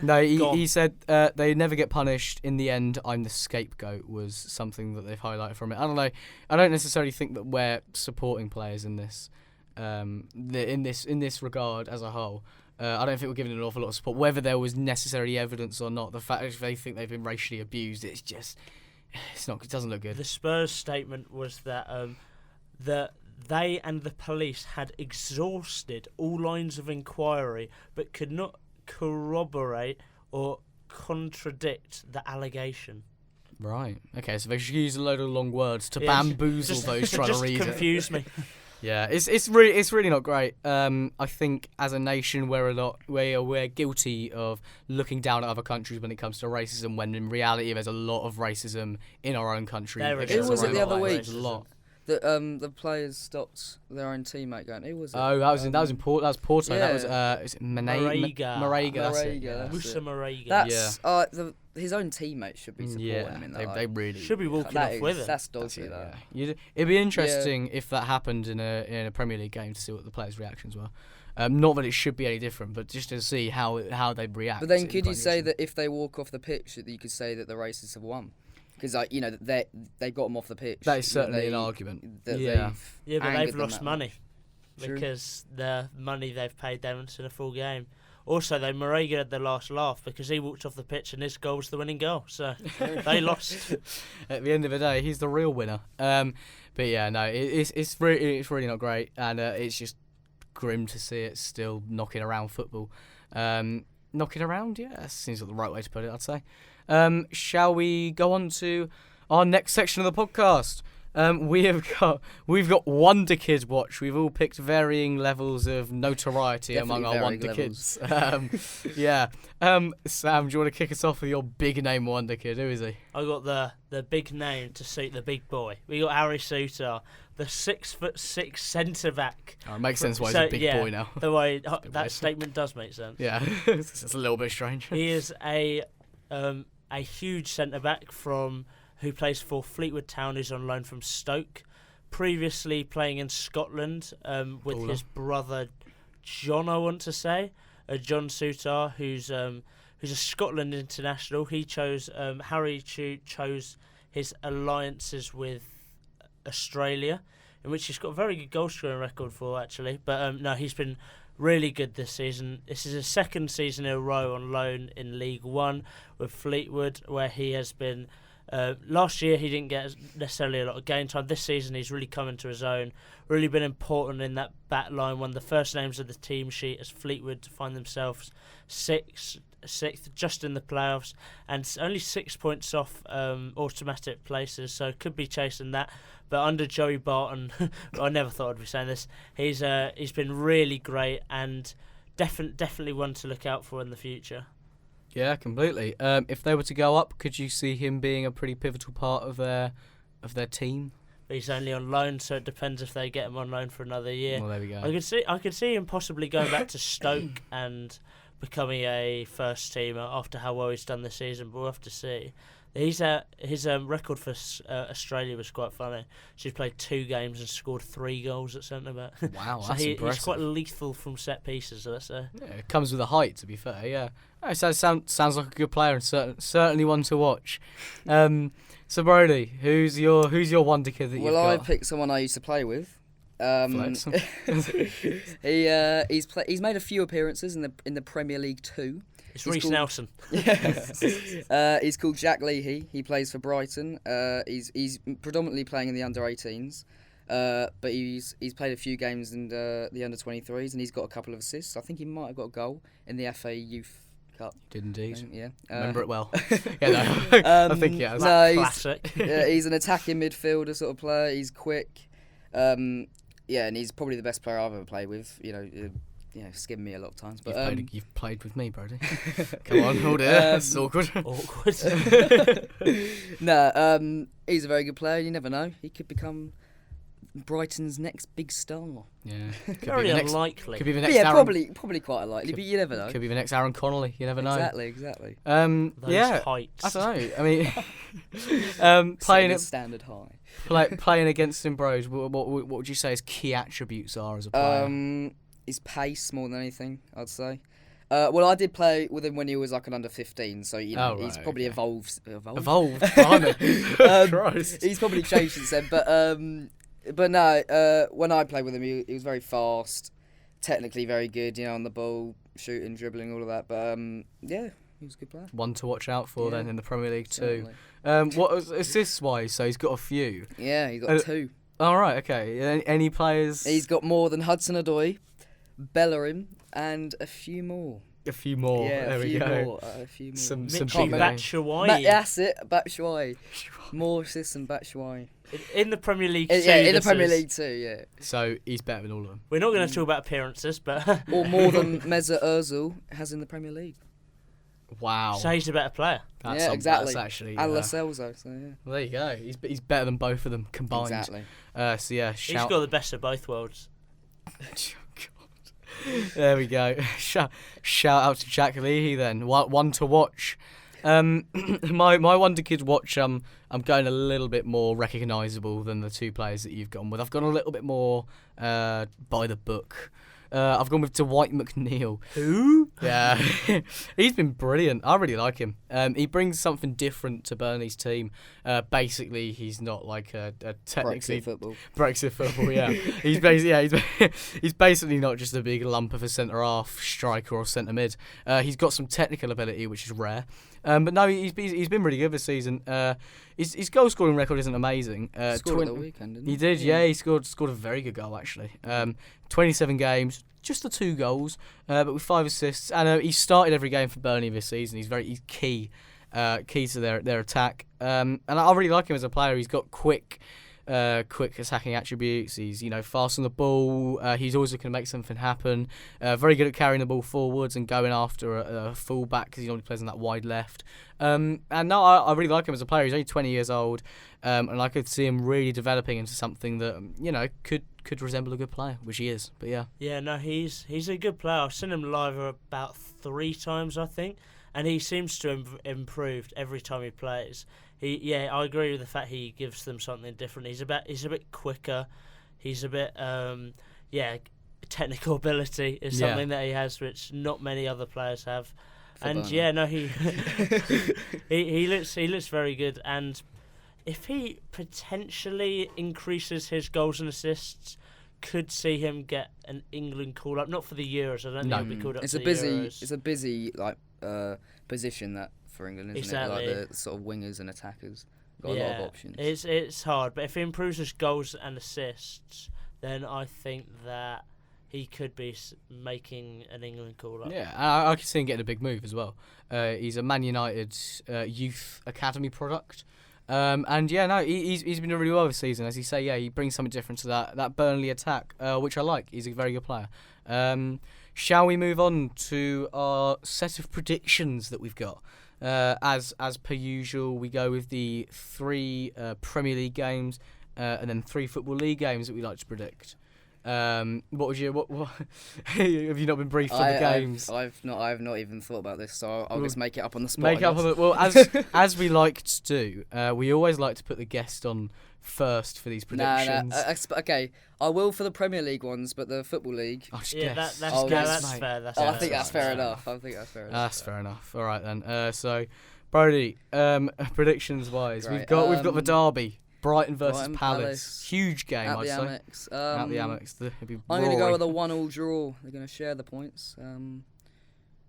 No, he said they never get punished. In the end, I'm the scapegoat was something that they've highlighted from it. I don't know. I don't necessarily think that we're supporting players in this, in this regard as a whole. I don't think we're giving an awful lot of support, whether there was necessary evidence or not. The fact that if they think they've been racially abused, it doesn't look good. The Spurs statement was that that they and the police had exhausted all lines of inquiry, but could not corroborate or contradict the allegation. Right. Okay. So they should use a load of long words to bamboozle those trying to read it. Just confuse me. Yeah, it's really not great. I think as a nation we're guilty of looking down at other countries when it comes to racism, when in reality there's a lot of racism in our own country. Who was it the other week? There's a lot. The players stopped their own teammate going. Who was it? Oh, that was in Porto. Yeah. That was is it Marega. Musa Marega. That's his own teammates should be supporting him in that. They really should be walking off with it. That's dodgy. That. It'd be interesting if that happened in a Premier League game to see what the players' reactions were. Not that it should be any different, but just to see how they'd react. But then, could you say that if they walk off the pitch, that you could say that the racists have won? Because they got them off the pitch. That is certainly an argument. But they've lost money because the money they've paid them in a full game. Also, though, Marega had the last laugh because he walked off the pitch and his goal was the winning goal. So they lost. At the end of the day, he's the real winner. But yeah, no, it's really not great, and it's just grim to see it still knocking around football. Knocking around, yeah, that seems like the right way to put it, I'd say. Shall we go on to our next section of the podcast? We've got Wonder Kid Watch. We've all picked varying levels of notoriety among our Wonder Kids. Sam, do you want to kick us off with your big name Wonder Kid? Who is he? I got the big name to suit the big boy. We got Harry Souttar, the 6'6" centre back. Oh, it makes sense why he's a big boy now. The way that statement does make sense. Yeah, it's a little bit strange. He is a huge centre back who plays for Fleetwood Town, who's on loan from Stoke. Previously playing in Scotland with his brother John, I want to say, John Souttar, who's a Scotland international. He chose Harry chose his alliances with Australia, in which he's got a very good goal scoring record for actually. But no, he's been really good this season. This is his second season in a row on loan in League One with Fleetwood, where he has been. Last year he didn't get necessarily a lot of game time. This season he's really come into his own, really been important in that back line. One of the first names of the team sheet as Fleetwood find themselves sixth sixth, just in the playoffs, and only 6 points off automatic places, so could be chasing that. But under Joey Barton, I never thought I'd be saying this. He's been really great and definitely one to look out for in the future. Yeah, completely. If they were to go up, could you see him being a pretty pivotal part of their team? He's only on loan, so it depends if they get him on loan for another year. Well, there we go. I could see him possibly going back to Stoke and becoming a first teamer after how well he's done this season, but we'll have to see. His record for Australia was quite funny. She's played 2 games and scored 3 goals at centre back. Wow, so that's impressive. He's quite lethal from set pieces, let's say. Yeah, it comes with a height, to be fair. Yeah, so sounds like a good player and certainly one to watch. So Brodie, who's your wonder kid that you've got? Well, I picked someone I used to play with. He's made a few appearances in the Premier League too. It's Reece Nelson. He's called Jack Leahy. He plays for Brighton. He's predominantly playing in the under-18s, but he's played a few games in the under-23s, and he's got a couple of assists. I think he might have got a goal in the FA Youth Cup. Did indeed. Yeah. Remember it well. I think yeah. Classic. He's an attacking midfielder sort of player. He's quick. And he's probably the best player I've ever played with. Skimmed me a lot of times. But you've played with me, Brodie. Come on, hold it. It's awkward. He's a very good player. You never know. He could become Brighton's next big star. Yeah, very unlikely. Could be the next. Yeah, probably quite unlikely, but you never know. Could be the next Aaron Connolly. You never know. Exactly. Those heights. I don't know. I mean, playing at standard high. Playing against him, bros. What would you say his key attributes are as a player? His pace more than anything, I'd say. Well, I did play with him when he was like an under-15, so he's probably evolved. Evolved. Christ. He's probably changed since then, but no. When I played with him, he was very fast, technically very good. On the ball, shooting, dribbling, all of that. But he was a good player. One to watch out for then in the Premier League too. Certainly. What assists wise? So he's got a few. Yeah, he's got 2. All right. Okay. Any players? He's got more than Hudson-Odoi, Bellerin, and a few more. A few more. Yeah, there we go. A few more. Some Michy Batshuayi. That's it, Batshuayi. More assists than Batshuayi. In the Premier League too. Yeah, in the Premier League too, yeah. So he's better than all of them. We're not going to talk about appearances, but... or more than Mesut Ozil has in the Premier League. Wow. So he's a better player. Exactly. That's actually... And Lo Celso, so yeah. Well, there you go. He's better than both of them combined. Exactly. So yeah, he's got the best of both worlds. There we go. Shout out to Jack Leahy then. One to watch. My Wonder Kid watch. I'm going a little bit more recognisable than the 2 players that you've gone with. I've gone a little bit more by the book. I've gone with Dwight McNeil. Who? Yeah, he's been brilliant. I really like him. He brings something different to Burnley's team. Basically, he's not like a technically Brexit football. Yeah, he's basically not just a big lump of a centre half, striker, or centre mid. He's got some technical ability, which is rare. But no, he's been really good this season. His goal scoring record isn't amazing. Scored at the weekend, didn't he? He did, yeah. He scored a very good goal actually. 27 games, just the 2 goals, but with 5 assists. And he started every game for Burnley this season. He's key to their attack. And I really like him as a player. He's got quick attacking attributes. He's fast on the ball. He's always looking to make something happen. Very good at carrying the ball forwards and going after a full back because he normally plays on that wide left. And no, I really like him as a player. He's only 20 years old, and I could see him really developing into something that could resemble a good player, which he is. But yeah. Yeah, no, he's a good player. I've seen him live about 3 times, I think, and he seems to improve every time he plays. I agree with the fact he gives them something different. He's a bit quicker. He's a bit technical ability is something that he has, which not many other players have. He looks very good. And if he potentially increases his goals and assists, could see him get an England call up. Not for the Euros. I don't think he'll be called up. It's a busy position that for England, isn't it? Like the sort of wingers and attackers. Got a lot of options. It's hard, but if he improves his goals and assists, then I think that he could be making an England call up. Yeah, I can see him getting a big move as well. He's a Man United youth academy product. And yeah, no, he's been doing really well this season. As you say, yeah, he brings something different to that Burnley attack, which I like. He's a very good player. Shall we move on to our set of predictions that we've got? As per usual, we go with the 3 Premier League games and then 3 Football League games that we like to predict. What would you? What have you not been briefed on the games? I've not even thought about this, so I'll just make it up on the spot. Make it up on the well, as we like to do. We always like to put the guest on first for these predictions. Okay, I will for the Premier League ones, but the Football League. That's fair. I think that's fair enough. That's fair enough. All right then. So, Brodie, predictions wise, Great. we've got the derby. Brighton versus Brighton Palace. Huge game, at I'd the say. Amex. At the Amex. It'd be I'm going to go roaring. with a 1-1 draw. They're going to share the points.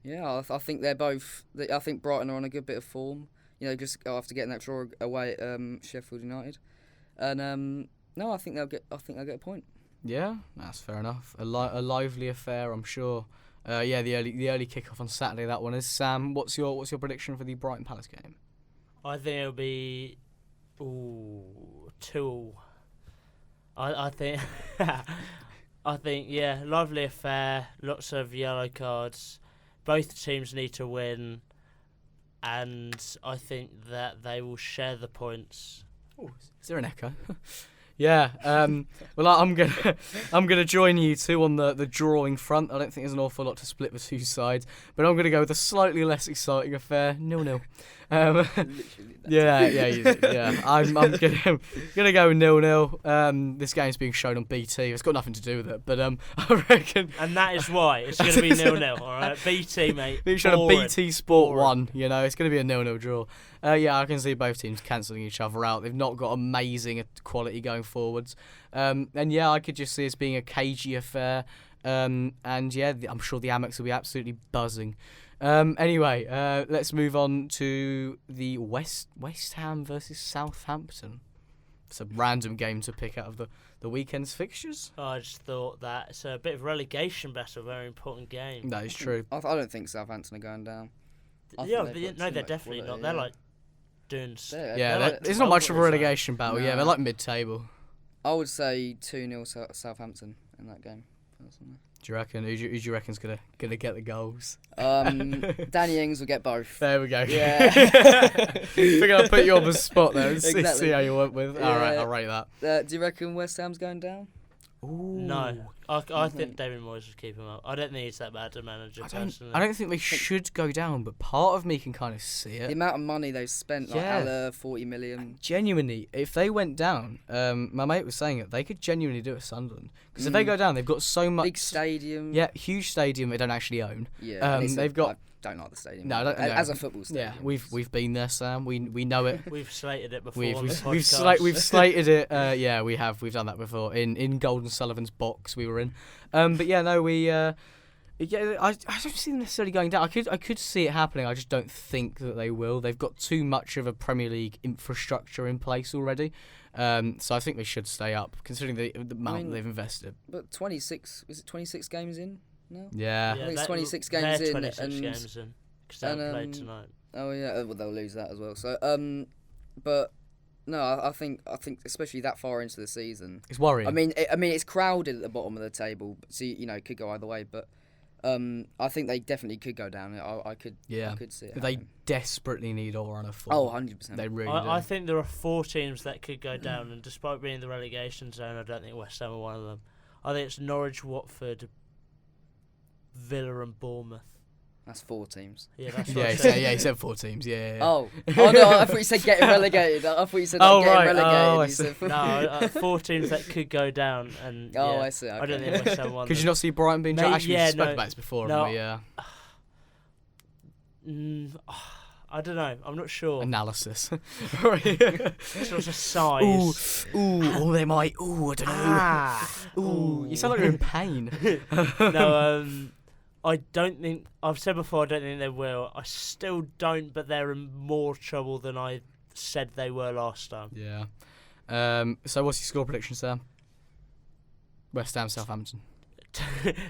Yeah, I think they're both. I think Brighton are on a good bit of form. You know, just after getting that draw away at Sheffield United, and no, I think they'll get a point. Yeah, that's fair enough. A lively affair, I'm sure. Yeah, the early kickoff on Saturday. That one is. Sam, what's your prediction for the Brighton Palace game? I think it'll be 2-2. I think I think lively affair, lots of yellow cards. Both teams need to win, and I think that they will share the points. Oh, is there an echo? Yeah. Well, I'm gonna join you two on the drawing front. I don't think there's an awful lot to split the two sides, but I'm gonna go with a slightly less exciting affair, 0-0. Yeah. I'm gonna go 0-0. This game's being shown on BT. It's got nothing to do with it, but I reckon. And that is why it's gonna be 0-0. All right, BT, mate. Being shown on BT Sport 1. You know, it's gonna be a 0-0 draw. Yeah, I can see both teams cancelling each other out. They've not got amazing quality going forwards. And yeah, I could just see this being a cagey affair. And yeah, I'm sure the Amex will be absolutely buzzing. Anyway, let's move on to the West Ham versus Southampton. It's a random game to pick out of the weekend's fixtures. I just thought that it's a bit of relegation battle, a very important game. That is true. I don't think Southampton are going down. They're definitely not. They're like doing. It's not much of a relegation battle. Yeah, they're like mid-table. I would say 2-0 Southampton in that game, personally. Do you reckon? Who do you reckon's gonna get the goals? Danny Ings will get both. There we go. Yeah. We're gonna put you on the spot there and Exactly. see how you went with. Yeah. All right, I'll rate that. Do you reckon West Ham's going down? Ooh. No, I think David Moyes would keep him up. I don't think he's that bad a manager. Personally, I don't think they should go down, but part of me can kind of see it. The amount of money they've spent, like Yeah. 40 million. Genuinely, if they went down, my mate was saying it, they could genuinely do it at Sunderland. Because if they go down, they've got so much. Big stadium. Yeah, huge stadium they don't actually own. Yeah, they've got. I don't like the stadium. No, as a football stadium. Yeah, we've been there, Sam. We know it. we've slated it before. We've on the podcast. we've slated it. Yeah, we have. We've done that before in Golden Sullivan's box we were in. But yeah, no, we. Yeah, I don't see them necessarily going down. I could see it happening. I just don't think that they will. They've got too much of a Premier League infrastructure in place already. So I think they should stay up, considering the amount they've invested. But 26 games in now? Yeah. I think it's 26 games in. 26 games in. Because they haven't played tonight. Oh yeah, well, they'll lose that as well. So but no, I think especially that far into the season, It's worrying. I mean it's crowded at the bottom of the table. So it could go either way. But I think they definitely could go down. I could see it. They happening. desperately need all run of form. Oh, 100%. They really do. I think there are 4 teams that could go down, and despite being in the relegation zone, I don't think West Ham are one of them. I think it's Norwich, Watford, Villa, and Bournemouth. That's 4 teams. Yeah, that's what Yeah, I he said. said 4 teams. Yeah. Oh no! I thought you said getting relegated. I thought you said getting relegated. Oh, I You said see. No, 4 teams that could go down, and I see. Okay. I don't think West Ham won. Could you not see Brighton being Maybe- actually yeah, spoke no, about this before? no. Yeah. I don't know. I'm not sure. Analysis. Sort of size. Ooh, they might. Ooh, I don't know. Ooh, you sound like you're in pain. No, I don't think. I've said before, I don't think they will. I still don't, but they're in more trouble than I said they were last time. Yeah. So what's your score prediction, Sam? West Ham, Southampton.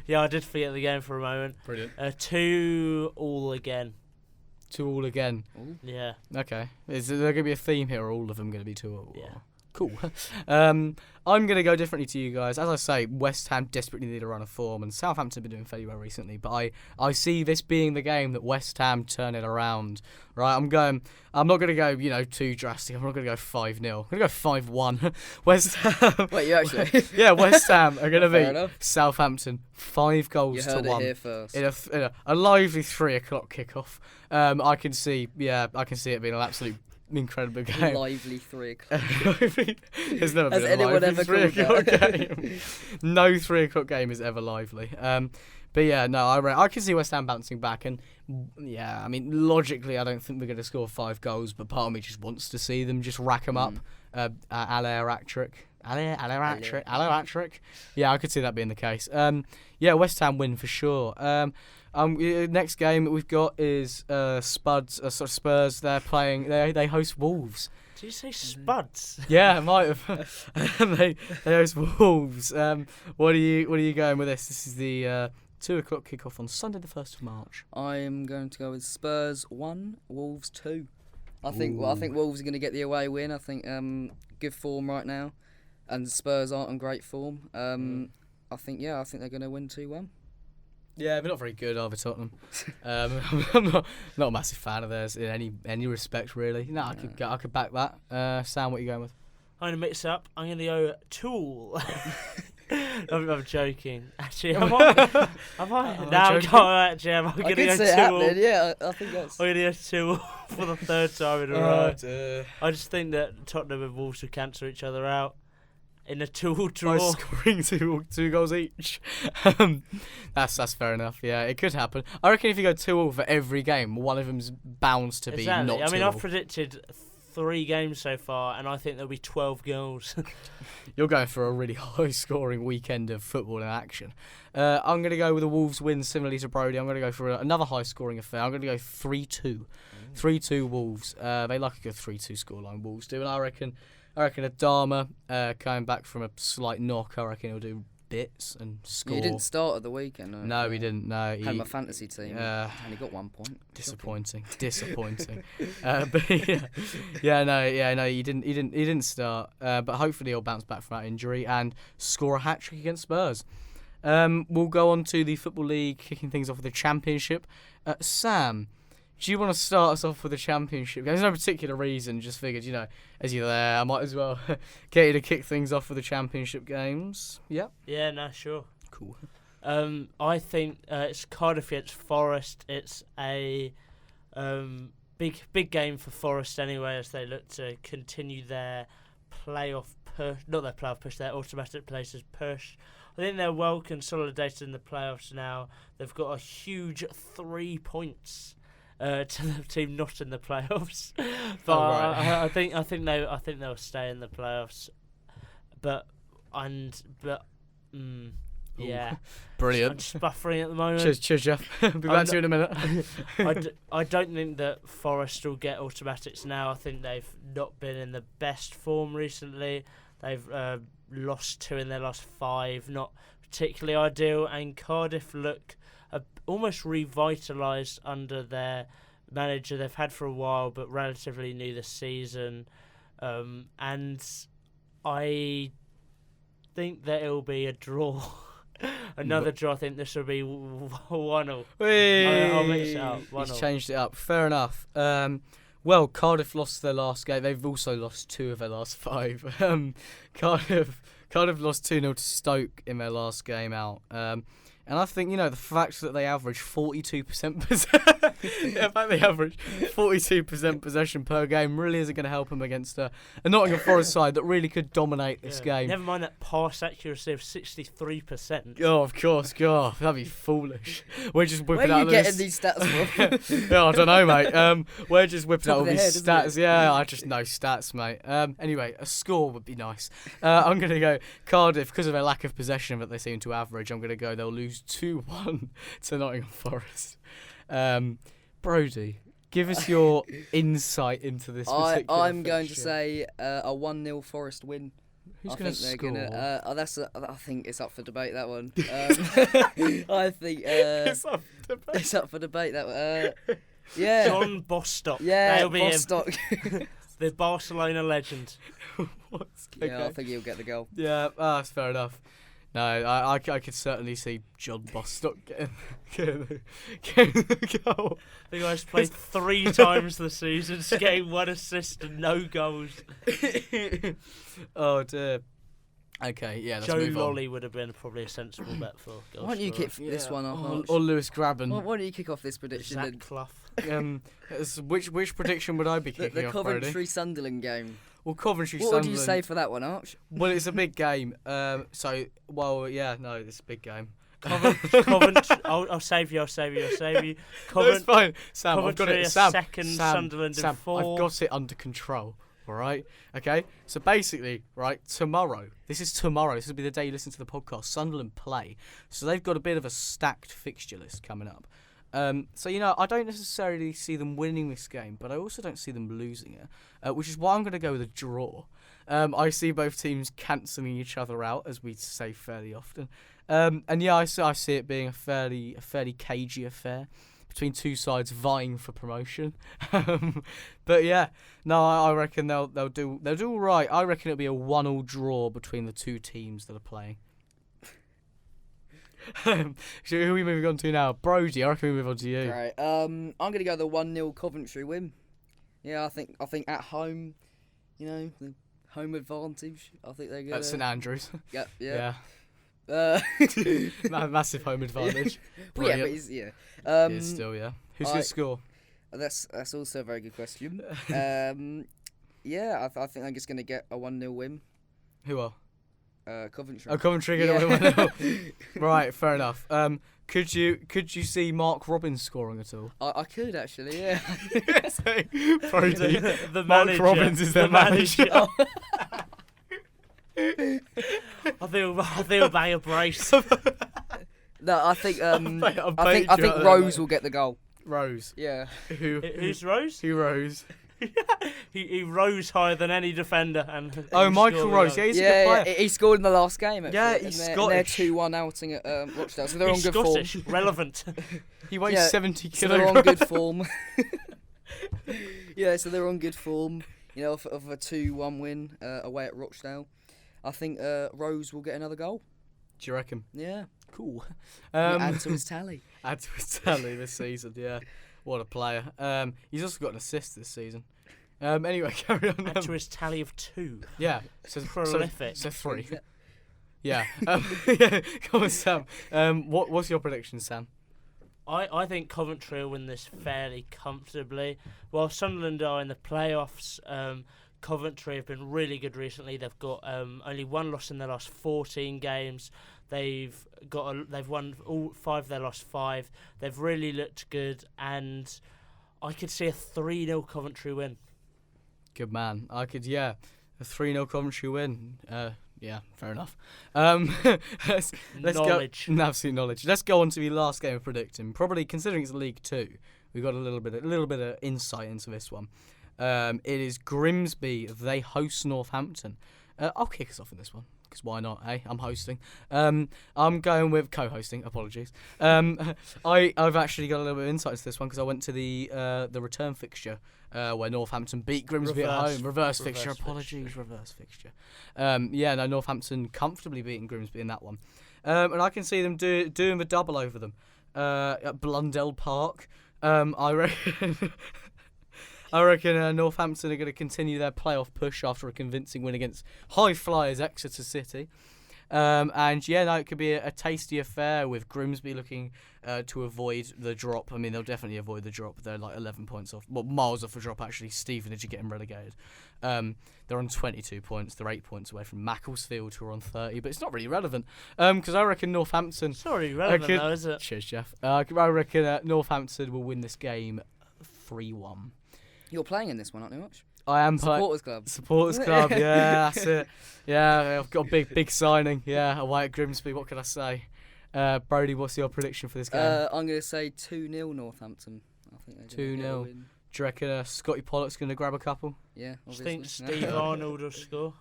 Yeah, I did forget the game for a moment. Brilliant. 2-2 again. 2-2 again. Ooh. Yeah. Okay. Is there going to be a theme here, or all of them going to be 2-2? Yeah. Cool. I'm going to go differently to you guys. As I say, West Ham desperately need a run of form, and Southampton have been doing fairly well recently. But I see this being the game that West Ham turn it around. Right, I'm not going to go, too drastic. I'm not going to go 5-0. I'm going to go 5-1. West Ham. Wait, you actually? Yeah, West Ham are going to beat enough. Southampton 5 goals to 1. You heard it here first. In a lively 3:00 kickoff. I can see it being an absolute incredible game. Lively 3:00. There's never Has been a anyone lively ever 3:00 game. No 3:00 game is ever lively. But yeah, no, I can see West Ham bouncing back, and yeah, I mean, logically, I don't think we're going to score 5 goals, but part of me just wants to see them just rack them up. Alair-Atrick. Yeah, I could see that being the case. Yeah, West Ham win for sure. Next game we've got is Spurs. They're playing. They host Wolves. Did you say Spuds? Yeah, I might have. they host Wolves. What are you going with this? This is the 2:00 kickoff on Sunday, the 1st of March. I'm going to go with Spurs 1, Wolves 2. I think Wolves are going to get the away win. I think good form right now, and Spurs aren't in great form. I think they're going to win 2-1. Yeah, they're not very good, are they, Tottenham? I'm not a massive fan of theirs in any respect, really. No, I could back that. Sam, what are you going with? I'm going to mix it up. I'm going to go Tool. I'm joking. Actually, am I? I'm going to go Tool. Yeah, I think that's... I'm going to go Tool for the 3rd time in a row. I just think that Tottenham and Wolves should cancel each other out in a 2-2 draw. By scoring two goals each. That's fair enough. Yeah, it could happen. I reckon if you go 2-2 for every game, one of them's bound to be not 2-2. I mean, I've predicted 3 games so far, and I think there'll be 12 goals. You're going for a really high-scoring weekend of football in action. I'm going to go with a Wolves win, similarly to Brodie. I'm going to go for another high-scoring affair. I'm going to go 3-2. 3-2 Wolves. They like a good 3-2 scoreline, Wolves do, and I reckon Adama, coming back from a slight knock, I reckon he'll do bits and score. He didn't start at the weekend. No, he didn't. No, he had my fantasy team and he got 1 point. Disappointing. But he didn't start. But hopefully he'll bounce back from that injury and score a hat trick against Spurs. We'll go on to the Football League, kicking things off with the Championship. Sam, do you want to start us off with the Championship? There's no particular reason, just figured, as you're there, I might as well get you to kick things off with the Championship games. Yep. Yeah, no, sure. Cool. I think it's Cardiff against Forest. It's a big game for Forest anyway, as they look to continue their playoff push, not their playoff push, their automatic places push. I think they're well consolidated in the playoffs now. They've got a huge 3 points to the team not in the playoffs, but I think they'll stay in the playoffs. Yeah, brilliant. I'm just buffering at the moment. Cheers, Jeff. Be back to you in a minute. I don't think that Forest will get automatics now. I think they've not been in the best form recently. They've lost 2 in their last 5, not particularly ideal. And Cardiff look almost revitalised under their manager they've had for a while, but relatively new this season. And I think that it will be a draw. Another draw. I think this will be 1-0. I'll mix it up. 1-0. He's changed it up. Fair enough. Well, Cardiff lost their last game. They've also lost 2 of their last 5. Cardiff lost 2-0 to Stoke in their last game out. And I think, the fact that they average 42% possession per game really isn't going to help them against a Nottingham Forest side that really could dominate this game. Never mind that pass accuracy of 63%. Oh, of course, God, that'd be foolish. We're just whipping out these... Where are you getting these stats from? Yeah, I don't know, mate. We're just whipping out all these head, stats. Yeah, I just know stats, mate. Anyway, a score would be nice. I'm going to go Cardiff, because of their lack of possession that they seem to average, I'm going to go they'll lose 2-1 to Nottingham Forest. Brodie, give us your insight into this particular I'm going to fixture. say a 1-0 Forest win. Who's I going think to they're score? gonna. I think it's up for debate, that one. I think it's up for debate, that one. Yeah. John Bostock. Yeah, That'll be him. Bostock. The Barcelona legend. Yeah, I think he'll get the goal. Yeah, that's fair enough. No, I could certainly see John Bostock getting the goal. The guy's played 3 times this season, just getting 1 assist and no goals. Oh dear. Okay, yeah, let's Joe move on. Lolly would have been probably a sensible bet for goal. Why don't you scorer. kick this one off? Or Lewis Graben. Why don't you kick off this prediction? Zach Clough. Which prediction would I be kicking The off, Brodie? Coventry-Sunderland game. Well, Coventry What Sunderland. would you say for that one, Arch? Well, it's a big game. It's a big game. Coventry. I'll save you. No, it's fine. Sam, I've got Coventry it. are Sam, second, Sam, Sunderland Sam, in 4. I've got it under control. All right. Okay. So basically, right, tomorrow. This will be the day you listen to the podcast. Sunderland play. So they've got a bit of a stacked fixture list coming up. So, I don't necessarily see them winning this game, but I also don't see them losing it, which is why I'm going to go with a draw. I see both teams cancelling each other out, as we say fairly often. I see it being a fairly cagey affair between two sides vying for promotion. But yeah, no, I reckon they'll do all right. I reckon it'll be a 1-1 draw between the two teams that are playing. So who are we moving on to now? Brodie, I reckon we move on to you. Right. I'm gonna go the 1-0 Coventry win. Yeah, I think at home, the home advantage. I think they're gonna. At St Andrews. Yeah. Massive home advantage. But yeah, Brilliant. but It's still, yeah. Who's going to score? That's also a very good question. I think they're just gonna get a 1-0 win. Who are? Coventry. Oh, Coventry going to win 1-0. Right, fair enough. Could you see Mark Robbins scoring at all? I could actually, yeah. Brodie, The Mark manager, Robbins is their manager. I think we'll bang a brace. No, I think I'll I think bait you out Rose there, will get the goal. Rose. Yeah. Who's Rose? Who Rose? He rose higher than any defender. And Michael Rose. Yeah, he's a good player. He scored in the last game. Actually, Yeah, he's Scottish. They're 2-1 outing at Rochdale, so they're He's on good Scottish, form. relevant. He weighs 70 So kilograms. they're on good form. Yeah, so they're on good form. Of a 2-1 win away at Rochdale. I think Rose will get another goal. Do you reckon? Yeah. Cool. Add to his tally. Add to his tally this season, yeah. What a player. He's also got an assist this season. Anyway, carry on. Add to his tally of 2. Yeah. Prolific. So 3. Yeah. Yeah. Come on, Sam. What's your prediction, Sam? I think Coventry will win this fairly comfortably. While Sunderland are in the playoffs, Coventry have been really good recently. They've got only 1 loss in their last 14 games. They've won all 5 of their last 5. They've really looked good, and I could see a 3-0 Coventry win. Good man. A 3-0 Coventry win. Yeah, fair enough. Let's Knowledge. go. Absolute knowledge. Let's go on to the last game of predicting. Probably considering it's League 2, we've got a little bit of insight into this one. It is Grimsby. They host Northampton. I'll kick us off in this one. Because why not, eh? I'm hosting. I'm going with co-hosting. Apologies. I've actually got a little bit of insight into this one because I went to the return fixture where Northampton beat Grimsby at home. Reverse fixture. Apologies. Reverse fixture. Northampton comfortably beating Grimsby in that one. And I can see them doing the double over them at Blundell Park. I reckon. I reckon Northampton are going to continue their playoff push after a convincing win against high flyers Exeter City. It could be a tasty affair with Grimsby looking to avoid the drop. I mean, they'll definitely avoid the drop. They're like 11 points off, miles off the drop actually. Stevenage are getting relegated. They're on 22 points. They're 8 points away from Macclesfield, who are on 30, but it's not really relevant because I reckon Northampton... It's not really relevant though, is it? Cheers, Jeff. I reckon Northampton will win this game 3-1. You're playing in this one, aren't you, much? I am Supporters Club. Supporters Club, yeah, that's it. Yeah, I've got a big signing. Yeah, away at Grimsby. What can I say? Brodie, what's your prediction for this game? I'm going to say 2-0 Northampton. I think they're 2-0. Do you reckon Scotty Pollock's going to grab a couple? Yeah, Do you think obviously. Steve Arnold will score?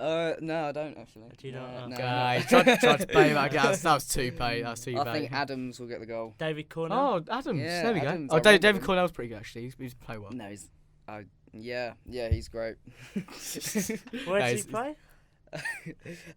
No, I don't actually. Do you not? No. Guys, tried to pay that. That was too paid. That was too I paid. think Adams will get the goal. David Cornell. Oh, Adams. Yeah, there we Adams, go. I Oh, remember David him. Cornell's pretty good actually. He's played well. No, he's. Yeah, he's great. Where No, does he play?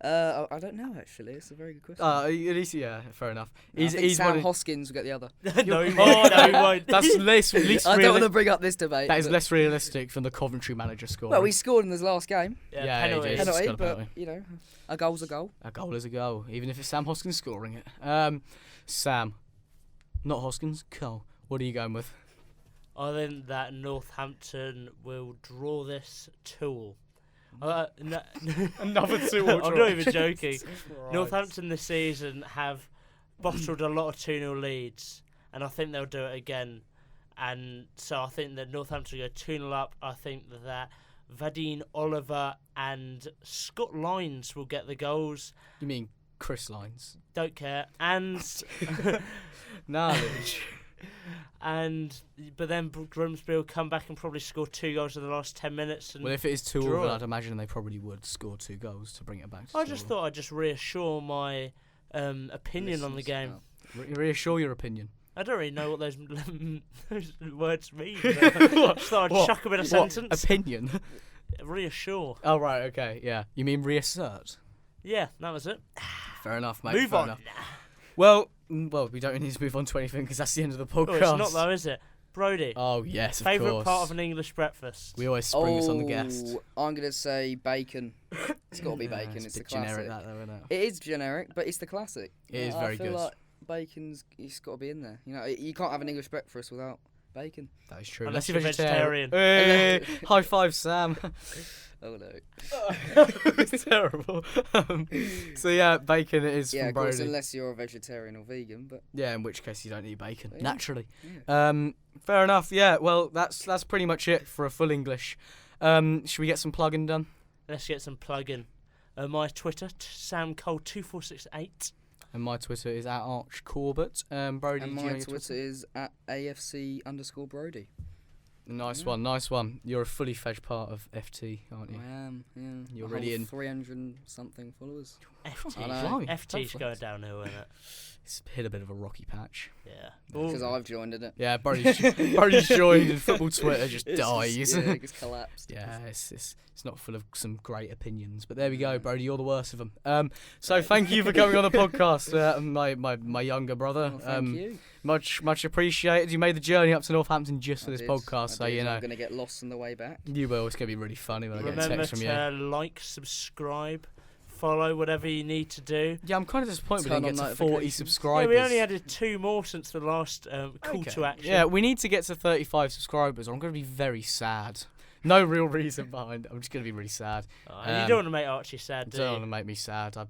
I don't know actually. It's a very good question. At least, yeah, fair enough. I think He's Sam one of, Hoskins will get the other. No, he Oh, won't. No, he won't. that's least I don't want to realistic. bring up this debate. That is but- less realistic than the Coventry manager scoring. Well, he scored in his last game. Yeah, he penalty. did. It's Penalty, got a but penalty. you know, a goal's a goal. A goal is a goal, even if it's Sam Hoskins scoring it. Sam, not Hoskins. Cole, what are you going with? I think that Northampton will draw this 2-2. Another 2-2 I'm draw. not even joking. Northampton this season have bottled a lot of 2-0 leads, and I think they'll do it again. And so I think that Northampton will go 2-0 up. I think that Vadim Oliver and Scott Lines will get the goals. You mean Chris Lines? Don't care. And Knowledge. but then Grimsby will come back and probably score 2 goals in the last 10 minutes. And Well, if it is 2-2, draw then it. I'd imagine they probably would score 2 goals to bring it back to I just 2-2. thought I'd just reassure my opinion on the game. Reassure your opinion. I don't really know what those words mean. But I just thought I'd What? chuck a bit of What? sentence. Opinion? Reassure. Oh, right, okay, yeah. You mean reassert? Yeah, that was it. Fair enough, mate. Move fair on. enough. Well, we don't need to move on to anything because that's the end of the podcast. Oh, it's not though, is it? Brodie, Oh, yes, of favourite course. part of an English breakfast? We always spring this on the guest. I'm gonna say bacon. It's got to be Yeah, bacon. It's It's a the bit generic, classic. that, though, isn't it? It is generic, but it's the classic. It is I very feel good. like bacon's. It's got to be in there. You know, you can't have an English breakfast without bacon. That is true. Unless you're you're vegetarian. vegetarian. Hey, high five, Sam. Oh no. It's terrible. So yeah, bacon it is Yeah, from of course, Brodie. unless you're a vegetarian or vegan, but Yeah, in which case you don't eat bacon Yeah. naturally. yeah. Fair enough. Yeah. Well, that's pretty much it for a full English. Should we get some plugging done? Let's get some plug-in. My Twitter, SamCole2468. And my Twitter is at @ArchCorbett. Brodie, And do you know my your Twitter is at AFC_Brodie. Nice Yeah. one, nice one. You're a fully fledged part of FT, aren't you? I am, yeah. You're I really hold in. 300 and something followers. FT. I know. Blimey, FT's fair going play. downhill, isn't it? It's hit a bit of a rocky patch. Yeah. Because I've joined in it. Yeah, Brodie's joined and football Twitter just It's dies. Just, yeah, it's collapsed. Yeah, it's not full of some great opinions, but there we go, Brodie. You're the worst of them. So thank you for coming on the podcast, my younger brother. Well, thank you. Much appreciated. You made the journey up to Northampton just for I this did, podcast, I so did. you know I'm going to get lost on the way back. you will. It's gonna be really funny when I get a Remember text from you. to like, subscribe, follow, whatever you need to do. Yeah, I'm kind of disappointed we Turn didn't get on to 40 notifications. Yeah, subscribers. we only added 2 more since the last call Okay. to action. Yeah, we need to get to 35 subscribers, or I'm going to be very sad. No real reason behind it. I'm just going to be really sad. And you don't want to make Archie sad, do Don't you? want to make me sad. I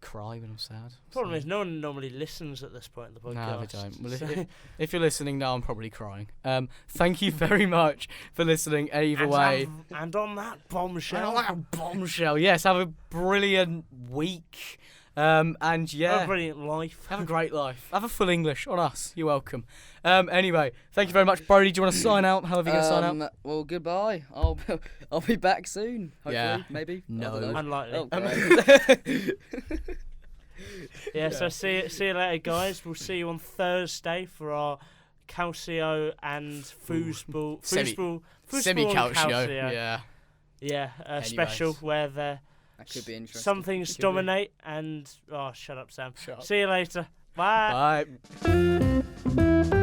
cry when I'm sad. Problem is, no one normally listens at this point in the podcast. No, they don't. Well, So- if you're listening now, I'm probably crying. Thank you very much for listening. Either way. And on that bombshell. Bombshell. Yes, have a brilliant week. And Have yeah, a brilliant life. have a great life. Have a full English on us. You're welcome. Anyway, thank you very much, Brodie. Do you want to sign out? However you going to sign out? Well, goodbye. I'll be back soon. Hopefully, Yeah. maybe. No. I don't know. Unlikely. Oh, great. Yeah, so see you later, guys. We'll see you on Thursday for our Calcio and foosball Semi-calcio. Yeah. Yeah, a Anyways. special where the That could be interesting. some things Could be. dominate and shut up, Sam. Shut up. See you later. Bye. Bye.